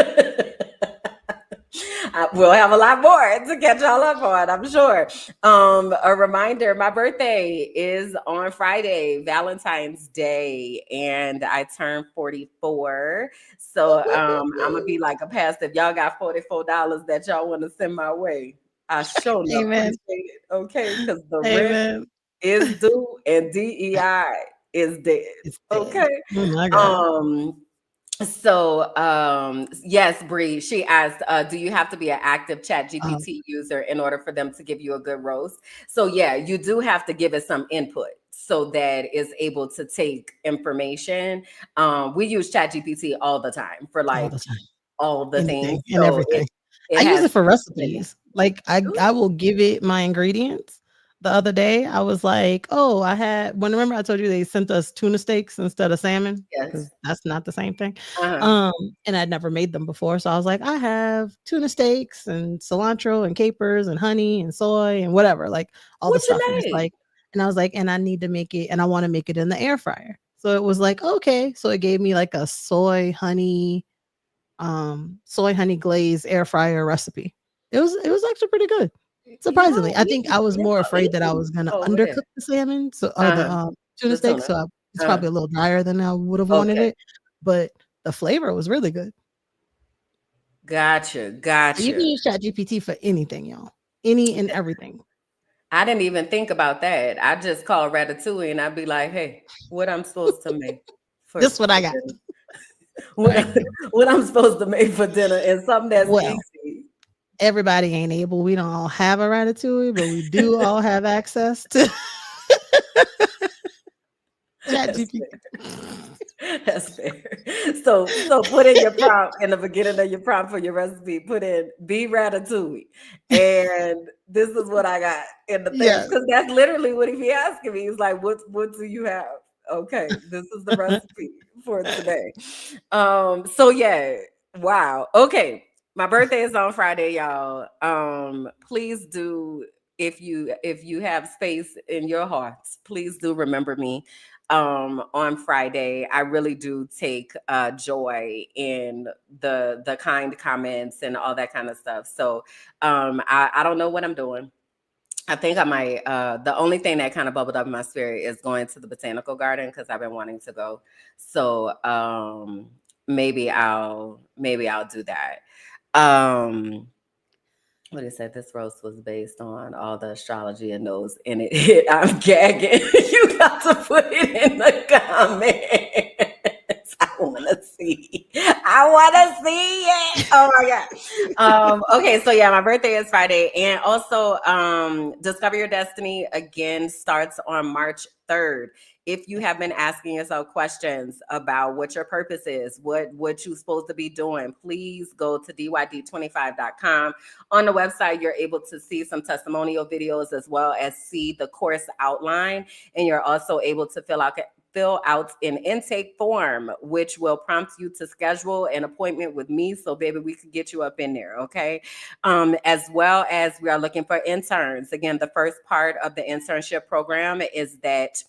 we'll have a lot more to catch y'all up on, I'm sure. A reminder, my birthday is on Friday, Valentine's Day, and I turned 44. So I'm gonna be like a pastor. If y'all got $44 that y'all want to send my way, I sure enough Amen. appreciate it. Okay, because the rent Amen. is due and DEI is dead. It's dead. Okay. Oh my God. So yes, Bree, she asked, do you have to be an active chat Um, GPT user in order for them to give you a good roast? So yeah, you do have to give it some input so that it's able to take information. We use chat GPT all the time for all like the time. all the things. Anything and So it everything. it I use has it for in recipes. Like it. I will give it my ingredients. The other day, I was like, "Oh, I had." When remember I told you they sent us tuna steaks instead of salmon because Yes. that's not the same thing. Uh-huh. And I'd never made them before, so I was like, "I have tuna steaks and cilantro and capers and honey and soy and whatever, like all the What stuff." And you it's made? like, and I was like, "And I need to make it, and I want to make it in the air fryer." So it was like, okay. So it gave me like a soy honey glaze air fryer recipe. It was actually pretty good. Surprisingly, I think I was You more know, afraid that I was gonna oh, go ahead. undercook the salmon, so or the, Uh-huh. tuna The steak, tuna. so it's Uh-huh. probably a little drier than I would have wanted Okay. it, but the flavor was really good. Gotcha. So you can Gotcha. use ChatGPT for anything, y'all. Any and everything. I didn't even think about that. I just call Ratatouille and I'd be like, "Hey, what I'm supposed to make This what for I got. dinner? What Right. I- what I'm supposed to make for dinner and something that's Well, easy." everybody ain't able. We don't all have a ratatouille, but we do all have access to That's ChatGPT. fair. That's fair. So put in your prompt in the beginning of your prompt for your recipe. Put in be Ratatouille, and this is what I got in the things Yes. because that's literally what he be asking me. He's like, "What do you have?" Okay, this is the recipe for today. So yeah, wow. Okay, my birthday is on Friday, y'all. Please do if you have space in your hearts, please do remember me on Friday. I really do take joy in the kind comments and all that kind of stuff. So I don't know what I'm doing. I think I might the only thing that kind of bubbled up in my spirit is going to the botanical garden because I've been wanting to go. So maybe I'll do that. Um what it said, this roast was based on all the astrology and those in it hit. I'm gagging. You got to put it in the comments. I want to see. I want to see it. Oh my god. Okay, so yeah, my birthday is Friday, and also Discover Your Destiny again starts on March 3rd. If you have been asking yourself questions about what your purpose is, what you're supposed to be doing, please go to dyd25.com. On the website, you're able to see some testimonial videos as well as see the course outline. And you're also able to fill fill out an intake form, which will prompt you to schedule an appointment with me. So, baby, we could get you up in there, okay? As well as we are looking for interns. Again, the first part of the internship program is that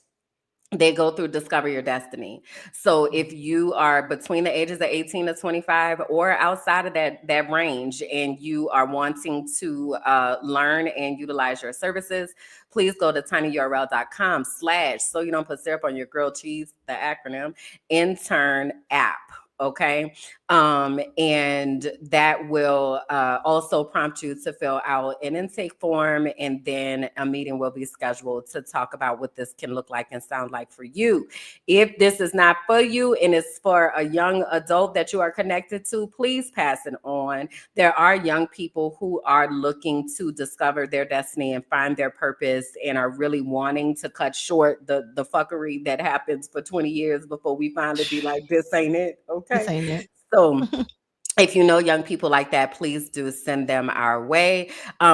they go through Discover Your Destiny. So if you are between the ages of 18 to 25 or outside of that range and you are wanting to learn and utilize your services, please go to tinyurl.com/ so you don't put syrup on your grilled cheese, the acronym, intern app. Okay. And that will also prompt you to fill out an intake form, and then a meeting will be scheduled to talk about what this can look like and sound like for you. If this is not for you and it's for a young adult that you are connected to, please pass it on. There are young people who are looking to discover their destiny and find their purpose and are really wanting to cut short the fuckery that happens for 20 years before we finally be like, this ain't it. This Okay. ain't it. So if you know young people like that, please do send them our way.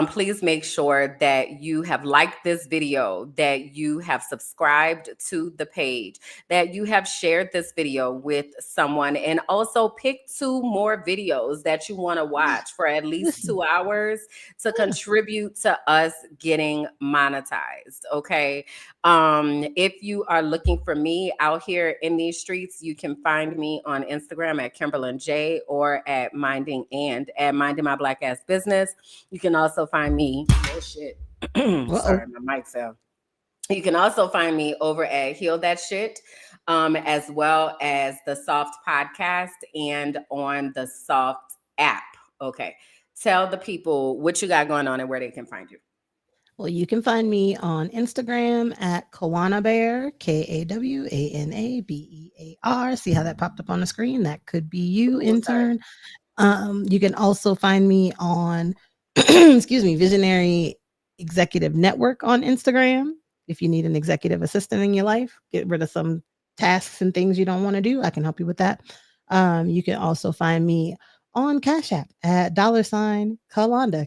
Please make sure that you have liked this video, that you have subscribed to the page, that you have shared this video with someone, and also pick 2 more videos that you want to watch for at least 2 hours to contribute to us getting monetized. Okay. If you are looking for me out here in these streets, you can find me on Instagram at Kimberlyn J or at Minding My Black Ass Business. You can also find me. Oh shit. Sorry, my mic fell. You can also find me over at Heal That Shit, as well as the Soft Podcast and on the Soft app. Okay. Tell the people what you got going on and where they can find you. Well, you can find me on Instagram at KawanaBear, KAWANABEAR. See how that popped up on the screen? That could be you, intern. You can also find me on, Visionary Executive Network on Instagram. If you need an executive assistant in your life, get rid of some tasks and things you don't want to do, I can help you with that. You can also find me on Cash App at $Kalonda,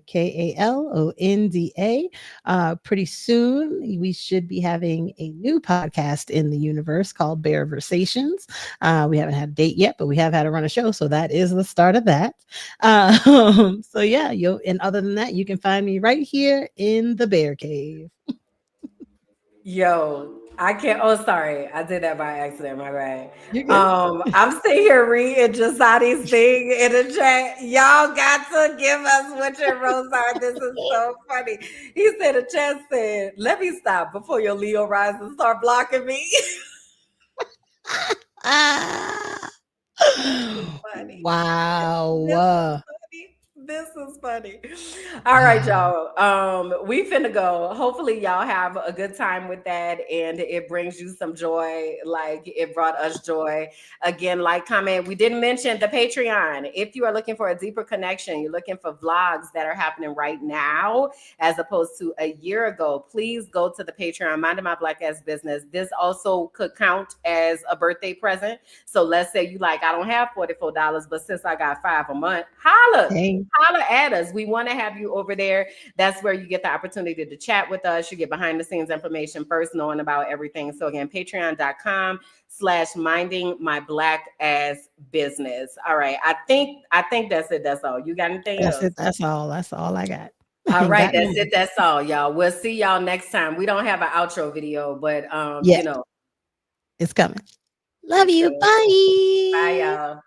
KALONDA. Pretty soon, we should be having a new podcast in the universe called Bear Versations. We haven't had a date yet, but we have had to run a show, so that is the start of that. So yeah, and other than that, you can find me right here in the Bear Cave. Yo, I can't. Oh, sorry. I did that by accident. My bad. I'm sitting here reading Jasadi's thing in the chat. Y'all got to give us what your roles are. This is so funny. He said, the chat said, let me stop before your Leo rise and start blocking me. Wow. This is funny. All right, y'all. We finna go. Hopefully, y'all have a good time with that, and it brings you some joy, like it brought us joy. Again, like, comment. We didn't mention the Patreon. If you are looking for a deeper connection, you're looking for vlogs that are happening right now, as opposed to a year ago. Please go to the Patreon. Minding My Black Ass Business. This also could count as a birthday present. So let's say you like, I don't have $44, but since I got $5 a month, holla. Holla at us. We want to have you over there. That's where you get the opportunity to chat with us. You get behind the scenes information first, knowing about everything. So again, patreon.com/minding my black ass business. All right. I think that's it. That's all. You got anything else? That's all. That's all I got. All right. That's it. That's all, y'all. We'll see y'all next time. We don't have an outro video, but it's coming. Love you. Bye. Bye, y'all.